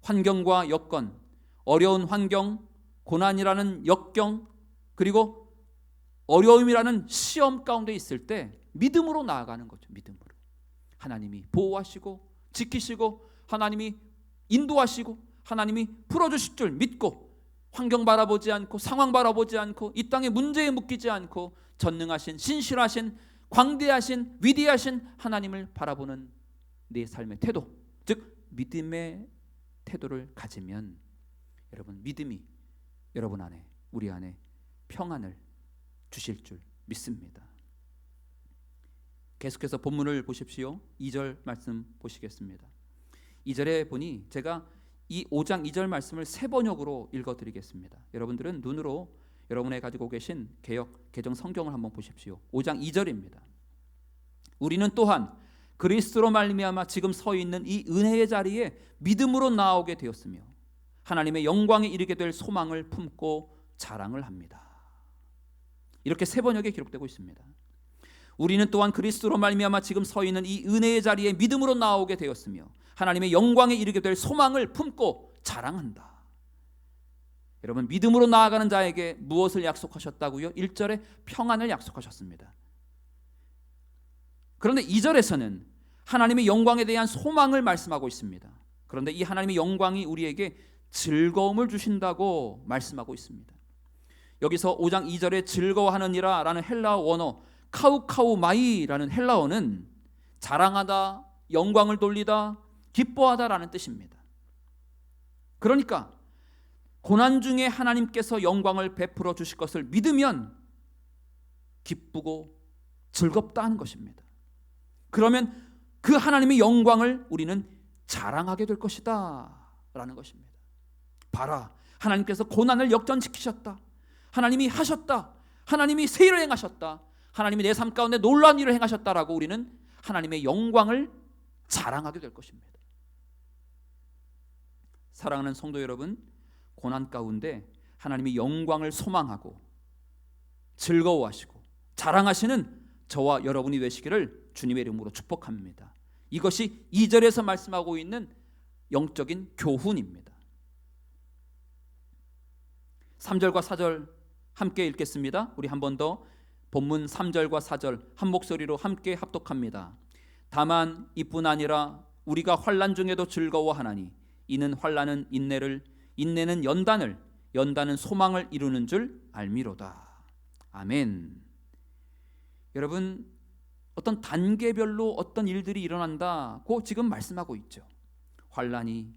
환경과 여건, 어려운 환경, 고난이라는 역경, 그리고 어려움이라는 시험 가운데 있을 때 믿음으로 나아가는 거죠. 믿음으로 하나님이 보호하시고 지키시고 하나님이 인도하시고 하나님이 풀어주실 줄 믿고 환경 바라보지 않고 상황 바라보지 않고 이 땅의 문제에 묶이지 않고 전능하신 신실하신 광대하신 위대하신 하나님을 바라보는 내 삶의 태도, 즉 믿음의 태도를 가지면 여러분, 믿음이 여러분 안에, 우리 안에 평안을 주실 줄 믿습니다. 계속해서 본문을 보십시오. 2절 말씀 보시겠습니다. 2절에 보니 제가 이 5장 2절 말씀을 새 번역으로 읽어드리겠습니다. 여러분들은 눈으로 여러분의 가지고 계신 개정 성경을 한번 보십시오. 5장 2절입니다. 우리는 또한 그리스도로 말미암아 지금 서 있는 이 은혜의 자리에 믿음으로 나오게 되었으며 하나님의 영광에 이르게 될 소망을 품고 자랑을 합니다. 이렇게 새 번역에 기록되고 있습니다. 우리는 또한 그리스도로 말미암아 지금 서 있는 이 은혜의 자리에 믿음으로 나오게 되었으며 하나님의 영광에 이르게 될 소망을 품고 자랑한다. 여러분, 믿음으로 나아가는 자에게 무엇을 약속하셨다고요? 1절에 평안을 약속하셨습니다. 그런데 2절에서는 하나님의 영광에 대한 소망을 말씀하고 있습니다. 그런데 이 하나님의 영광이 우리에게 즐거움을 주신다고 말씀하고 있습니다. 여기서 5장 2절에 즐거워하느니라 라는 헬라어 원어 카우카우마이라는 헬라어는 자랑하다, 영광을 돌리다, 기뻐하다 라는 뜻입니다. 그러니까 고난 중에 하나님께서 영광을 베풀어 주실 것을 믿으면 기쁘고 즐겁다 하는 것입니다. 그러면 그 하나님의 영광을 우리는 자랑하게 될 것이다 라는 것입니다. 봐라, 하나님께서 고난을 역전시키셨다, 하나님이 하셨다, 하나님이 새 일을 행하셨다, 하나님이 내 삶 가운데 놀라운 일을 행하셨다라고 우리는 하나님의 영광을 자랑하게 될 것입니다. 사랑하는 성도 여러분, 고난 가운데 하나님의 영광을 소망하고 즐거워하시고 자랑하시는 저와 여러분이 되시기를 주님의 이름으로 축복합니다. 이것이 2절에서 말씀하고 있는 영적인 교훈입니다. 3절과 4절 함께 읽겠습니다. 우리 한 번 더 본문 3절과 4절 한 목소리로 함께 합독합니다. 다만 이뿐 아니라 우리가 환난 중에도 즐거워하나니 이는 환난은 인내를, 인내는 연단을, 연단은 소망을 이루는 줄 알미로다. 아멘. 여러분, 어떤 단계별로 어떤 일들이 일어난다고 지금 말씀하고 있죠. 환난이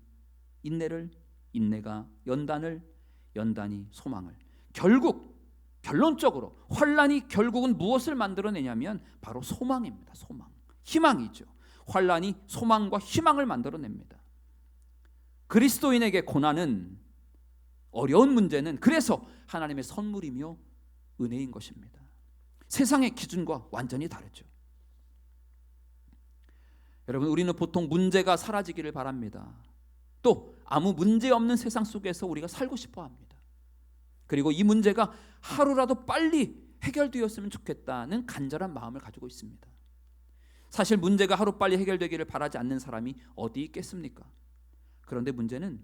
인내를, 인내가 연단을, 연단이 소망을. 결국 결론적으로 환난이 결국은 무엇을 만들어내냐면 바로 소망입니다. 소망, 희망이죠. 환난이 소망과 희망을 만들어냅니다. 그리스도인에게 고난은, 어려운 문제는 그래서 하나님의 선물이며 은혜인 것입니다. 세상의 기준과 완전히 다르죠. 여러분, 우리는 보통 문제가 사라지기를 바랍니다. 또 아무 문제 없는 세상 속에서 우리가 살고 싶어 합니다. 그리고 이 문제가 하루라도 빨리 해결되었으면 좋겠다는 간절한 마음을 가지고 있습니다. 사실 문제가 하루빨리 해결되기를 바라지 않는 사람이 어디 있겠습니까? 그런데 문제는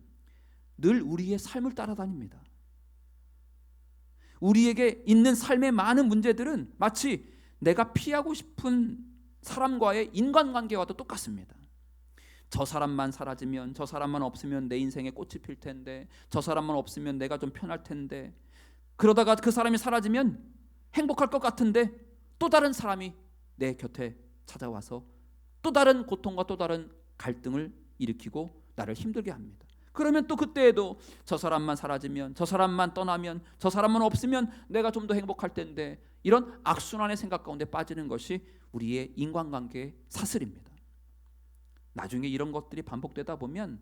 늘 우리의 삶을 따라다닙니다. 우리에게 있는 삶의 많은 문제들은 마치 내가 피하고 싶은 사람과의 인간관계와도 똑같습니다. 저 사람만 사라지면, 저 사람만 없으면 내 인생에 꽃이 필 텐데, 저 사람만 없으면 내가 좀 편할 텐데, 그러다가 그 사람이 사라지면 행복할 것 같은데 또 다른 사람이 내 곁에 찾아와서 또 다른 고통과 또 다른 갈등을 일으키고 나를 힘들게 합니다. 그러면 또 그때에도 저 사람만 사라지면, 저 사람만 떠나면, 저 사람만 없으면 내가 좀 더 행복할 텐데, 이런 악순환의 생각 가운데 빠지는 것이 우리의 인간관계의 사슬입니다. 나중에 이런 것들이 반복되다 보면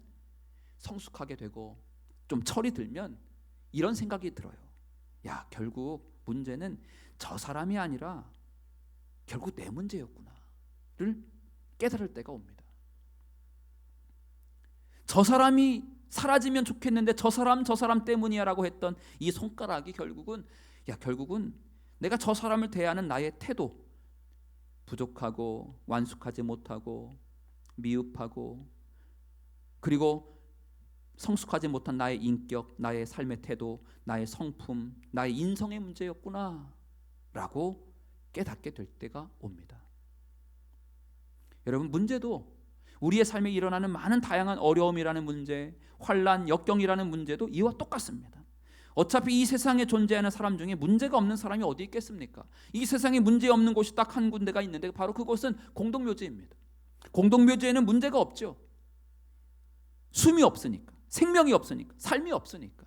성숙하게 되고 좀 철이 들면 이런 생각이 들어요. 야, 결국 문제는 저 사람이 아니라 결국 내 문제였구나를 깨달을 때가 옵니다. 저 사람이 사라지면 좋겠는데 저 사람 때문이야 라고 했던 이 손가락이 결국은 내가 저 사람을 대하는 나의 태도, 부족하고 완숙하지 못하고 미흡하고 그리고 성숙하지 못한 나의 인격, 나의 삶의 태도, 나의 성품, 나의 인성의 문제였구나 라고 깨닫게 될 때가 옵니다. 여러분, 문제도 우리의 삶에 일어나는 많은 다양한 어려움이라는 문제, 환난, 역경이라는 문제도 이와 똑같습니다. 어차피 이 세상에 존재하는 사람 중에 문제가 없는 사람이 어디 있겠습니까? 이 세상에 문제 없는 곳이 딱 한 군데가 있는데 바로 그곳은 공동묘지입니다. 공동묘지에는 문제가 없죠. 숨이 없으니까, 생명이 없으니까, 삶이 없으니까.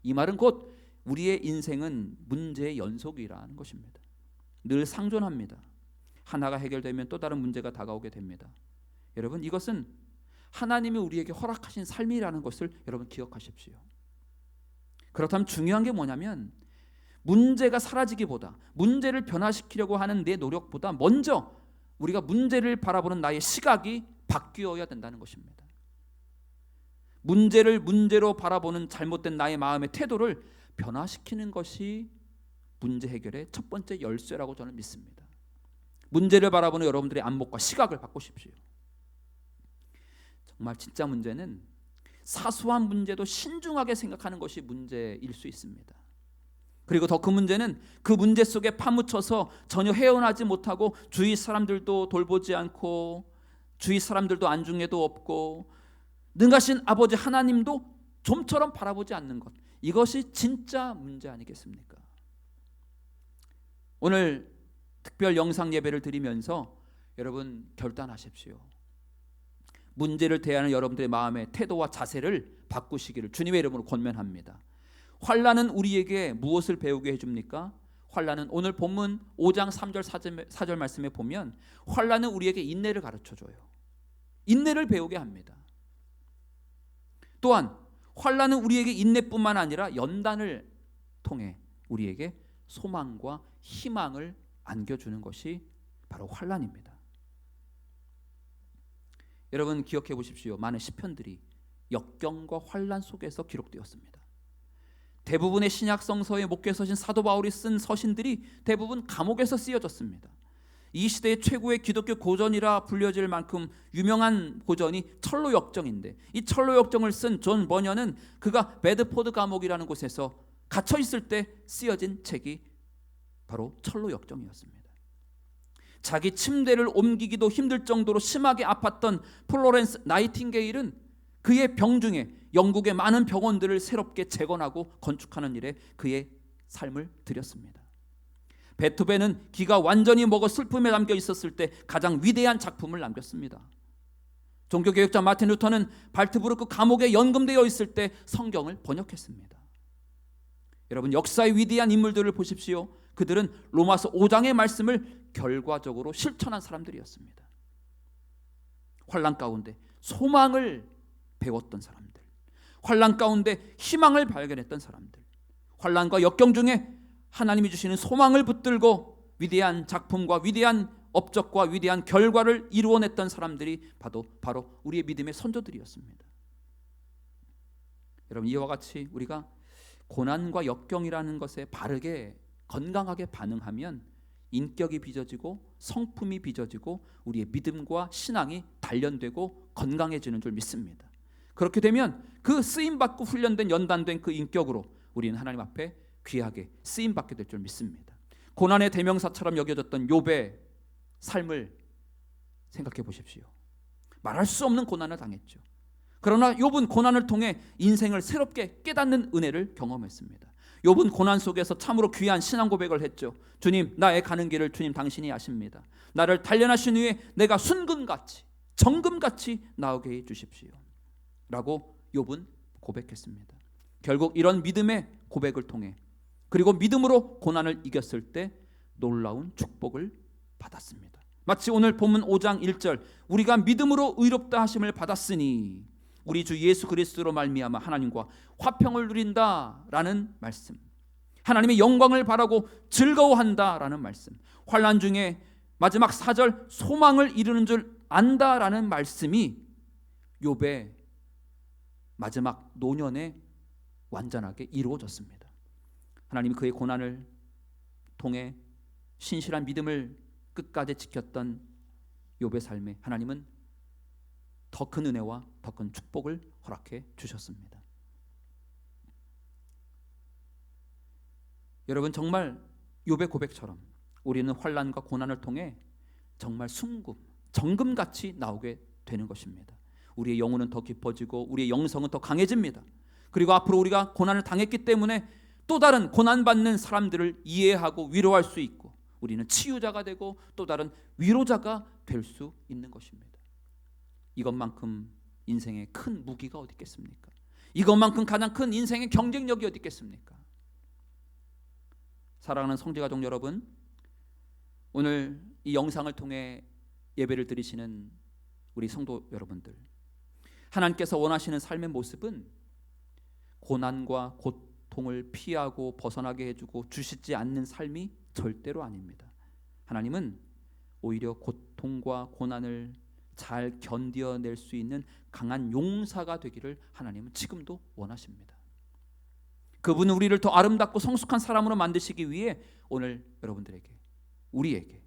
이 말은 곧 우리의 인생은 문제의 연속이라는 것입니다. 늘 상존합니다. 하나가 해결되면 또 다른 문제가 다가오게 됩니다. 여러분, 이것은 하나님이 우리에게 허락하신 삶이라는 것을 여러분 기억하십시오. 그렇다면 중요한 게 뭐냐면 문제가 사라지기보다, 문제를 변화시키려고 하는 내 노력보다 먼저 우리가 문제를 바라보는 나의 시각이 바뀌어야 된다는 것입니다. 문제를 문제로 바라보는 잘못된 나의 마음의 태도를 변화시키는 것이 문제 해결의 첫 번째 열쇠라고 저는 믿습니다. 문제를 바라보는 여러분들의 안목과 시각을 바꾸십시오. 정말 진짜 문제는 사소한 문제도 신중하게 생각하는 것이 문제일 수 있습니다. 그리고 더 큰 문제는 그 문제 속에 파묻혀서 전혀 헤어나지 못하고 주위 사람들도 돌보지 않고 주위 사람들도 안중에도 없고 능하신 아버지 하나님도 좀처럼 바라보지 않는 것, 이것이 진짜 문제 아니겠습니까? 오늘 특별 영상 예배를 드리면서 여러분 결단하십시오. 문제를 대하는 여러분들의 마음의 태도와 자세를 바꾸시기를 주님의 이름으로 권면합니다. 환난은 우리에게 무엇을 배우게 해줍니까? 환난은 오늘 본문 5장 3절 4절 말씀에 보면 환난은 우리에게 인내를 가르쳐줘요. 인내를 배우게 합니다. 또한 환난은 우리에게 인내뿐만 아니라 연단을 통해 우리에게 소망과 희망을 안겨주는 것이 바로 환난입니다. 여러분 기억해 보십시오. 많은 시편들이 역경과 환난 속에서 기록되었습니다. 대부분의 신약 성서의 목회 서신 사도 바울이 쓴 서신들이 대부분 감옥에서 쓰여졌습니다. 이 시대의 최고의 기독교 고전이라 불려질 만큼 유명한 고전이 철로 역정인데, 이 철로 역정을 쓴 존 버녀는 그가 베드포드 감옥이라는 곳에서 갇혀 있을 때 쓰여진 책이 바로 철로 역정이었습니다. 자기 침대를 옮기기도 힘들 정도로 심하게 아팠던 플로렌스 나이팅게일은 그의 병 중에 영국의 많은 병원들을 새롭게 재건하고 건축하는 일에 그의 삶을 들였습니다. 베토벤은 기가 완전히 먹어 슬픔에 잠겨 있었을 때 가장 위대한 작품을 남겼습니다. 종교개혁자 마틴 루터는 발트부르크 감옥에 연금되어 있을 때 성경을 번역했습니다. 여러분 역사의 위대한 인물들을 보십시오. 그들은 로마서 5장의 말씀을 결과적으로 실천한 사람들이었습니다. 환난 가운데 소망을 배웠던 사람들, 환난 가운데 희망을 발견했던 사람들, 환난과 역경 중에 하나님이 주시는 소망을 붙들고 위대한 작품과 위대한 업적과 위대한 결과를 이루어냈던 사람들이 바로 우리의 믿음의 선조들이었습니다. 여러분 이와 같이 우리가 고난과 역경이라는 것에 바르게 건강하게 반응하면 인격이 빚어지고 성품이 빚어지고 우리의 믿음과 신앙이 단련되고 건강해지는 줄 믿습니다. 그렇게 되면 그 쓰임받고 훈련된 연단된 그 인격으로 우리는 하나님 앞에 귀하게 쓰임받게 될 줄 믿습니다. 고난의 대명사처럼 여겨졌던 욥의 삶을 생각해 보십시오. 말할 수 없는 고난을 당했죠. 그러나 욥은 고난을 통해 인생을 새롭게 깨닫는 은혜를 경험했습니다. 욥은 고난 속에서 참으로 귀한 신앙 고백을 했죠. 주님, 나의 가는 길을 주님 당신이 아십니다. 나를 단련하신 후에 내가 순금같이 정금같이 나오게 해 주십시오 라고 욥은 고백했습니다. 결국 이런 믿음의 고백을 통해 그리고 믿음으로 고난을 이겼을 때 놀라운 축복을 받았습니다. 마치 오늘 본문 5장 1절 우리가 믿음으로 의롭다 하심을 받았으니 우리 주 예수 그리스도로 말미암아 하나님과 화평을 누린다라는 말씀, 하나님의 영광을 바라고 즐거워한다라는 말씀, 환난 중에 마지막 4절 소망을 이루는 줄 안다라는 말씀이 욥의 마지막 노년에 완전하게 이루어졌습니다. 하나님이 그의 고난을 통해 신실한 믿음을 끝까지 지켰던 욥의 삶에 하나님은 더 큰 은혜와 더 큰 축복을 허락해 주셨습니다. 여러분 정말 욥의 고백처럼 우리는 환난과 고난을 통해 정말 순금, 정금같이 나오게 되는 것입니다. 우리의 영혼은 더 깊어지고 우리의 영성은 더 강해집니다. 그리고 앞으로 우리가 고난을 당했기 때문에 또 다른 고난받는 사람들을 이해하고 위로할 수 있고 우리는 치유자가 되고 또 다른 위로자가 될 수 있는 것입니다. 이것만큼 인생의 큰 무기가 어디 있겠습니까? 이것만큼 가장 큰 인생의 경쟁력이 어디 있겠습니까? 사랑하는 성지가족 여러분, 오늘 이 영상을 통해 예배를 드리시는 우리 성도 여러분들, 하나님께서 원하시는 삶의 모습은 고난과 고통을 피하고 벗어나게 해주고 주시지 않는 삶이 절대로 아닙니다. 하나님은 오히려 고통과 고난을 잘 견뎌낼 수 있는 강한 용사가 되기를 하나님은 지금도 원하십니다. 그분은 우리를 더 아름답고 성숙한 사람으로 만드시기 위해 오늘 여러분들에게, 우리에게,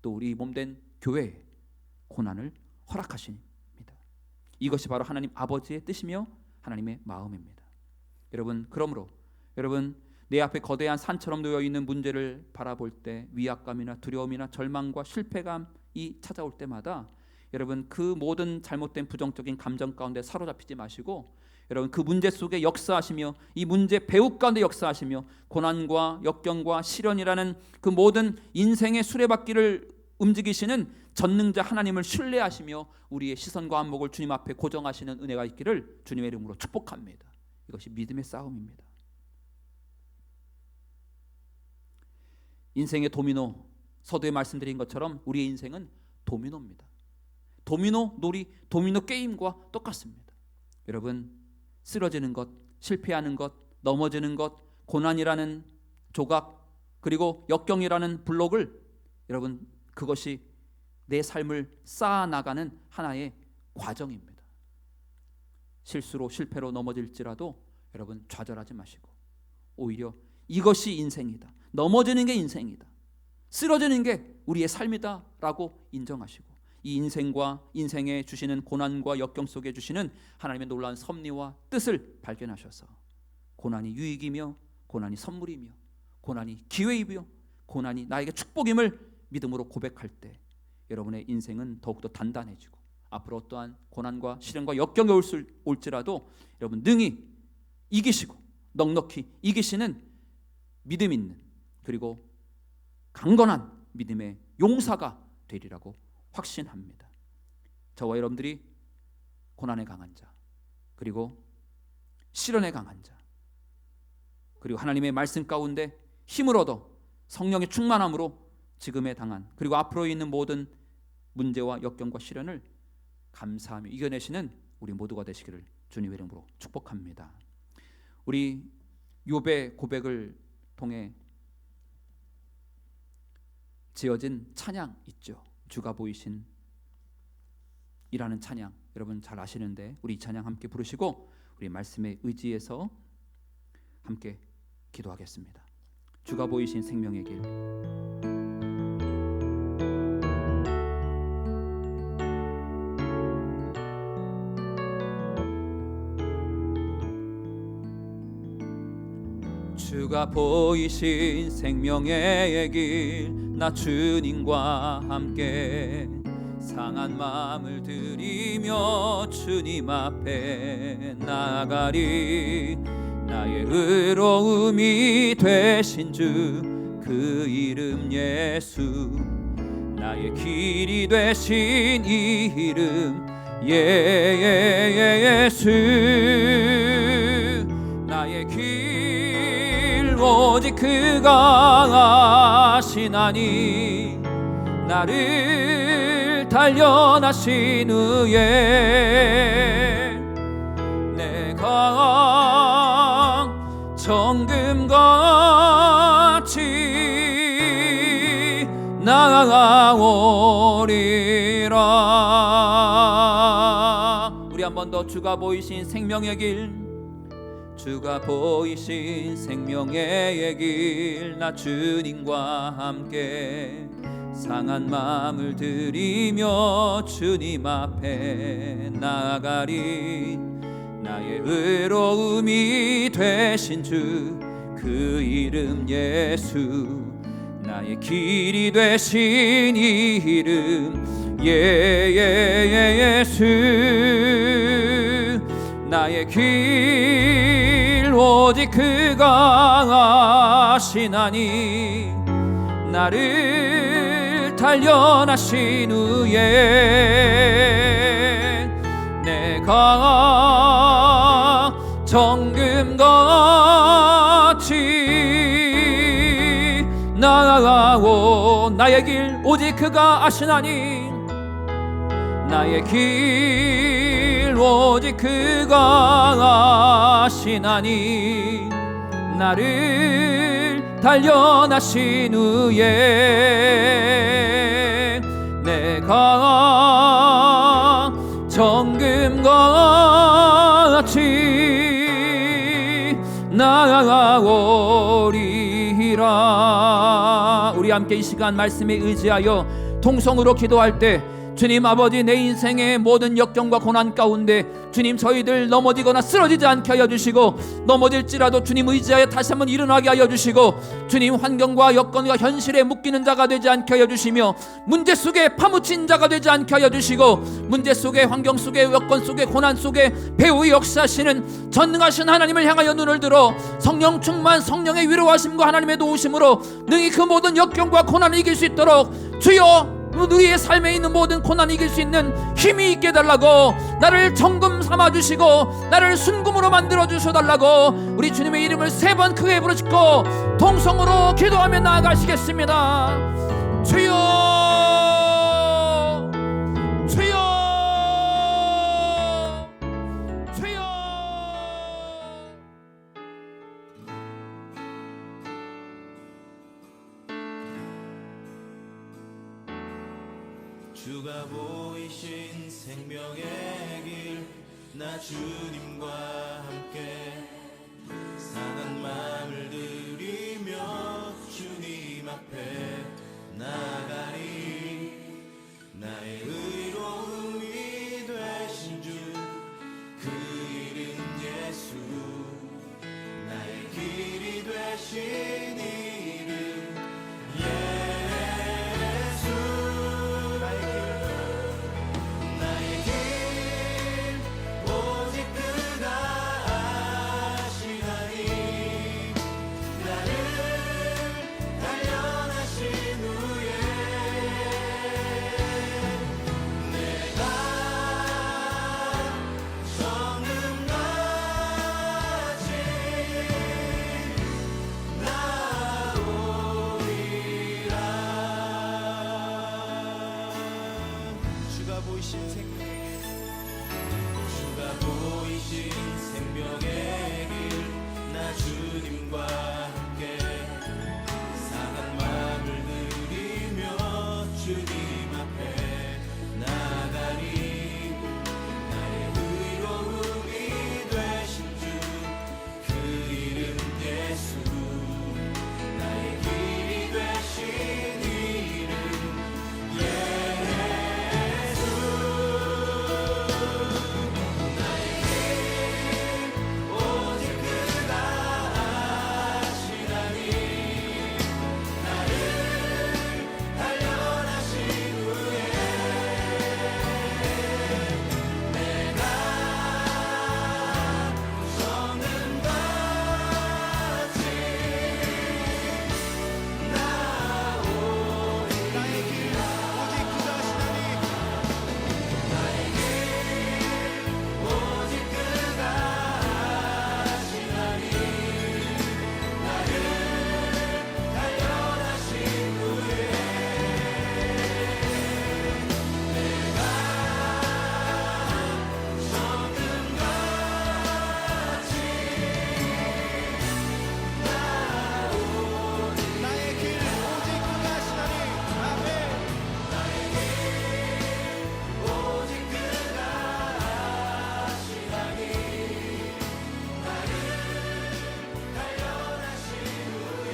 또 또 우리 몸된 교회에 고난을 허락하십니다. 이것이 바로 하나님 아버지의 뜻이며 하나님의 마음입니다. 여러분, 그러므로 여러분, 내 앞에 거대한 산처럼 놓여있는 문제를 바라볼 때 위압감이나 두려움이나 절망과 실패감이 찾아올 때마다 여러분, 그 모든 잘못된 부정적인 감정 가운데 사로잡히지 마시고 여러분, 그 문제 속에 역사하시며 이 문제 배후 가운데 역사하시며 고난과 역경과 시련이라는 그 모든 인생의 수레바퀴를 움직이시는 전능자 하나님을 신뢰하시며 우리의 시선과 안목을 주님 앞에 고정하시는 은혜가 있기를 주님의 이름으로 축복합니다. 이것이 믿음의 싸움입니다. 인생의 도미노, 서두에 말씀드린 것처럼 우리의 인생은 도미노입니다. 도미노 놀이, 도미노 게임과 똑같습니다. 여러분, 쓰러지는 것, 실패하는 것, 넘어지는 것, 고난이라는 조각, 그리고 역경이라는 블록을 여러분, 그것이 내 삶을 쌓아나가는 하나의 과정입니다. 실수로 실패로 넘어질지라도 여러분, 좌절하지 마시고 오히려 이것이 인생이다, 넘어지는 게 인생이다, 쓰러지는 게 우리의 삶이다 라고 인정하시고 이 인생과 인생에 주시는 고난과 역경 속에 주시는 하나님의 놀라운 섭리와 뜻을 발견하셔서 고난이 유익이며 고난이 선물이며 고난이 기회이며 고난이 나에게 축복임을 믿음으로 고백할 때 여러분의 인생은 더욱더 단단해지고 앞으로 어떠한 고난과 시련과 역경이 올지라도 여러분 능히 이기시고 넉넉히 이기시는 믿음 있는 그리고 강건한 믿음의 용사가 되리라고 확신합니다. 저와 여러분들이 고난에 강한 자, 그리고 시련에 강한 자, 그리고 하나님의 말씀 가운데 힘을 얻어 성령의 충만함으로 지금에 당한 그리고 앞으로 있는 모든 문제와 역경과 시련을 감사하며 이겨내시는 우리 모두가 되시기를 주님의 이름으로 축복합니다. 우리 욥의 고백을 통해 지어진 찬양 있죠. 주가 보이신 이라는 찬양, 여러분 잘 아시는데 우리 이 찬양 함께 부르시고 우리 말씀에 의지해서 함께 기도하겠습니다. 주가 보이신 생명의 길. 주가 보이신 생명의 길, 나 주님과 함께 상한 마음을 들이며 주님 앞에 나아가리. 나의 의로움이 되신 주 그 이름 예수, 나의 길이 되신 이 이름 예수. 나의 길 오직 그가 아시나니 나를 단련하신 후에 내가 정금같이 나아오리라. 우리 한 번 더 주가 보이신 생명의 길, 주가 보이신 생명의 길, 나 주님과 함께 상한 마음을 들이며 주님 앞에 나아가리. 나의 의로움이 되신 주 그 이름 예수, 나의 길이 되신 이 이름 예수. 나의 길 오직 그가 아시나니 나를 단련하신 후에 내가 정금같이 나아가고 나의 길 오직 그가 아시나니 나의 길 오직 그가 아시나니 나를 단련하신 후에 내가 정금같이 나아가오리라. 우리 함께 이 시간 말씀에 의지하여 통성으로 기도할 때 주님 아버지, 내 인생의 모든 역경과 고난 가운데 주님 저희들 넘어지거나 쓰러지지 않게 하여 주시고, 넘어질지라도 주님 의지하여 다시 한번 일어나게 하여 주시고, 주님 환경과 여건과 현실에 묶이는 자가 되지 않게 하여 주시며, 문제 속에 파묻힌 자가 되지 않게 하여 주시고, 문제 속에, 환경 속에, 여건 속에, 고난 속에 배후의 역사하시는 전능하신 하나님을 향하여 눈을 들어 성령 충만, 성령의 위로하심과 하나님의 도우심으로 능히 그 모든 역경과 고난을 이길 수 있도록 주여 우리의 삶에 있는 모든 고난을 이길 수 있는 힘이 있게 달라고, 나를 정금 삼아주시고 나를 순금으로 만들어 주셔달라고 우리 주님의 이름을 3번 크게 부르짖고 통성으로 기도하며 나아가시겠습니다. 주여, 주여, 주여. 주가 보이신 생명의 길, 나 주님과 함께 상한 마음을 들이며 주님 앞에 나가리. 나의 의로움이 되신 주, 그 이름 예수, 나의 길이 되신 이름 예수. 나의 길 오직 그가 아시나니. 나를 단련하신 후에 내가 성음같이 나오리라. 주가 보이신 생명의 길, 나 주님과 함께 상한 마음을 들이며 주님 앞에 나가리. 나의 의로움이 되신 주, 그 이름 예수, 나의 길이 되신 이름 예수. 오직 그가 아시나니. 나를 단련하신 후에 내가 성음같이 나오리. 나의 길 오직 그가 아시나니. 나의 길 오직 그가 아시나니. 나를 단련하신 후에 내가 성금같이 나오리. 나의 길 오직 그가 아시나니. 아멘. 나의 길 오직 그가 아시나니. 나를 단련하신 후에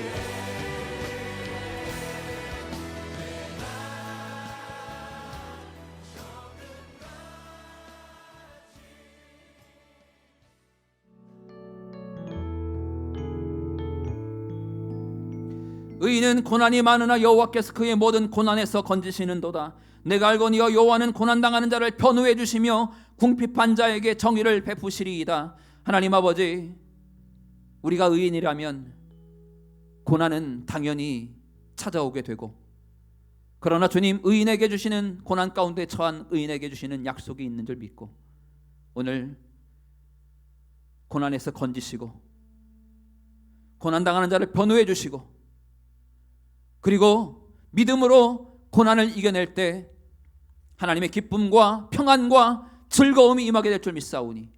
의인은 고난이 많으나 여호와께서 그의 모든 고난에서 건지시는도다. 내가 알거니와 여호와는 고난당하는 자를 변호해 주시며 궁핍한 자에게 정의를 베푸시리이다. 하나님 아버지, 우리가 의인이라면 고난은 당연히 찾아오게 되고, 그러나 주님, 의인에게 주시는 고난 가운데 처한 의인에게 주시는 약속이 있는 줄 믿고 오늘 고난에서 건지시고 고난당하는 자를 변호해 주시고, 그리고 믿음으로 고난을 이겨낼 때 하나님의 기쁨과 평안과 즐거움이 임하게 될 줄 믿사오니,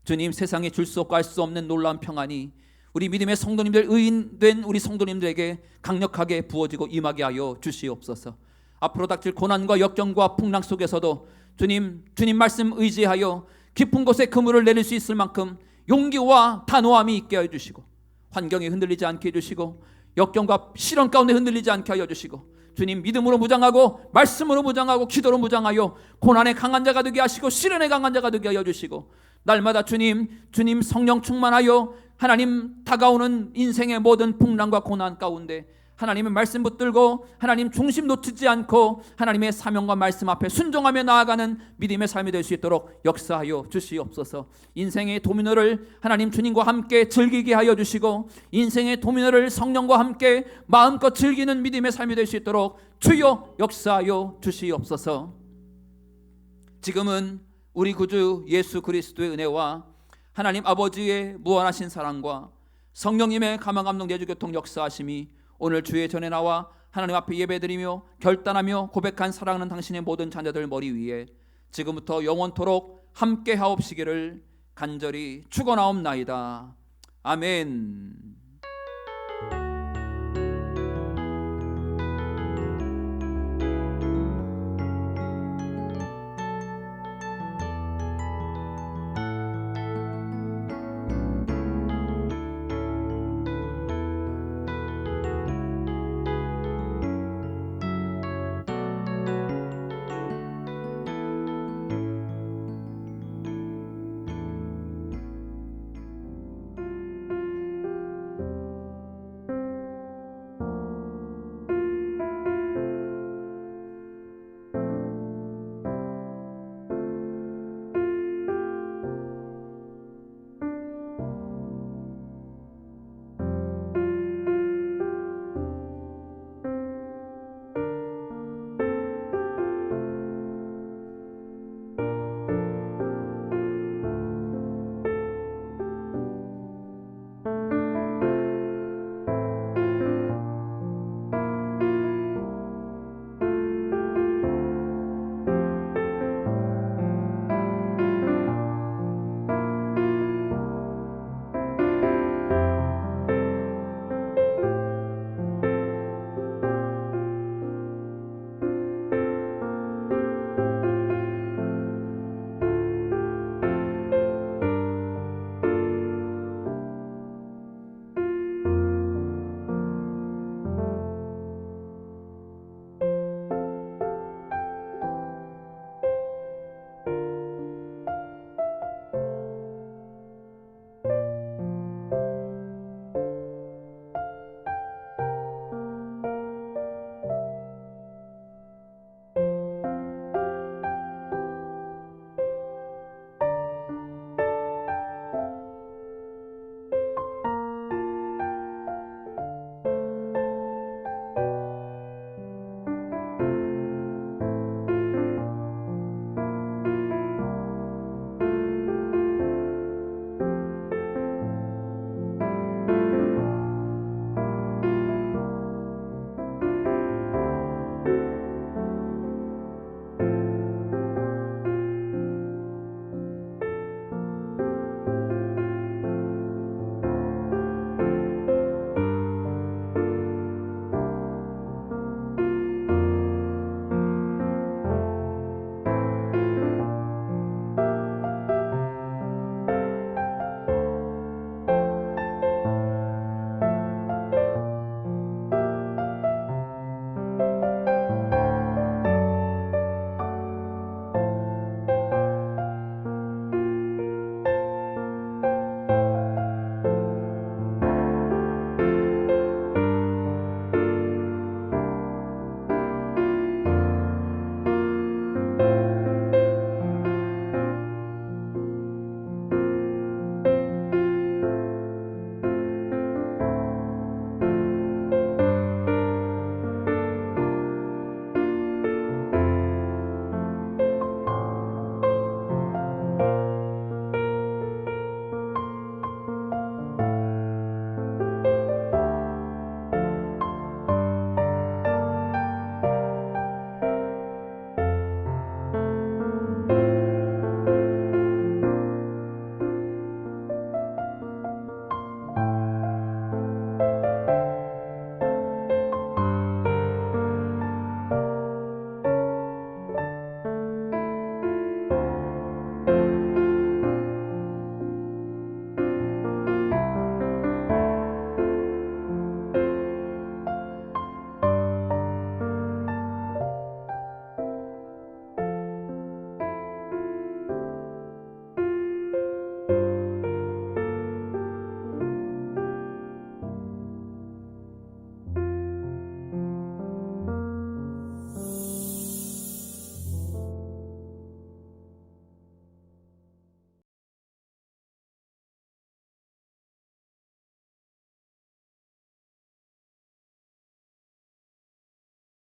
주님, 세상에 줄 수 없고 알 수 없는 놀라운 평안이 우리 믿음의 성도님들, 의인된 우리 성도님들에게 강력하게 부어지고 임하게 하여 주시옵소서. 앞으로 닥칠 고난과 역경과 풍랑 속에서도 주님 말씀 의지하여 깊은 곳에 그물을 내릴 수 있을 만큼 용기와 단호함이 있게 하여 주시고, 환경에 흔들리지 않게 해주시고, 역경과 시련 가운데 흔들리지 않게 하여 주시고, 주님 믿음으로 무장하고 말씀으로 무장하고 기도로 무장하여 고난에 강한 자가 되게 하시고 시련에 강한 자가 되게 하여 주시고 날마다 주님 성령 충만하여 하나님 다가오는 인생의 모든 풍랑과 고난 가운데 하나님의 말씀 붙들고 하나님 중심 놓치지 않고 하나님의 사명과 말씀 앞에 순종하며 나아가는 믿음의 삶이 될 수 있도록 역사하여 주시옵소서. 인생의 도미노를 하나님 주님과 함께 즐기게 하여 주시고 인생의 도미노를 성령과 함께 마음껏 즐기는 믿음의 삶이 될 수 있도록 주여 역사하여 주시옵소서. 지금은 우리 구주 예수 그리스도의 은혜와 하나님 아버지의 무한하신 사랑과 성령님의 감화 감동 내주 교통 역사하심이 오늘 주의 전에 나와 하나님 앞에 예배드리며 결단하며 고백한 사랑하는 당신의 모든 자녀들 머리 위에 지금부터 영원토록 함께 하옵시기를 간절히 축원하옵나이다. 아멘.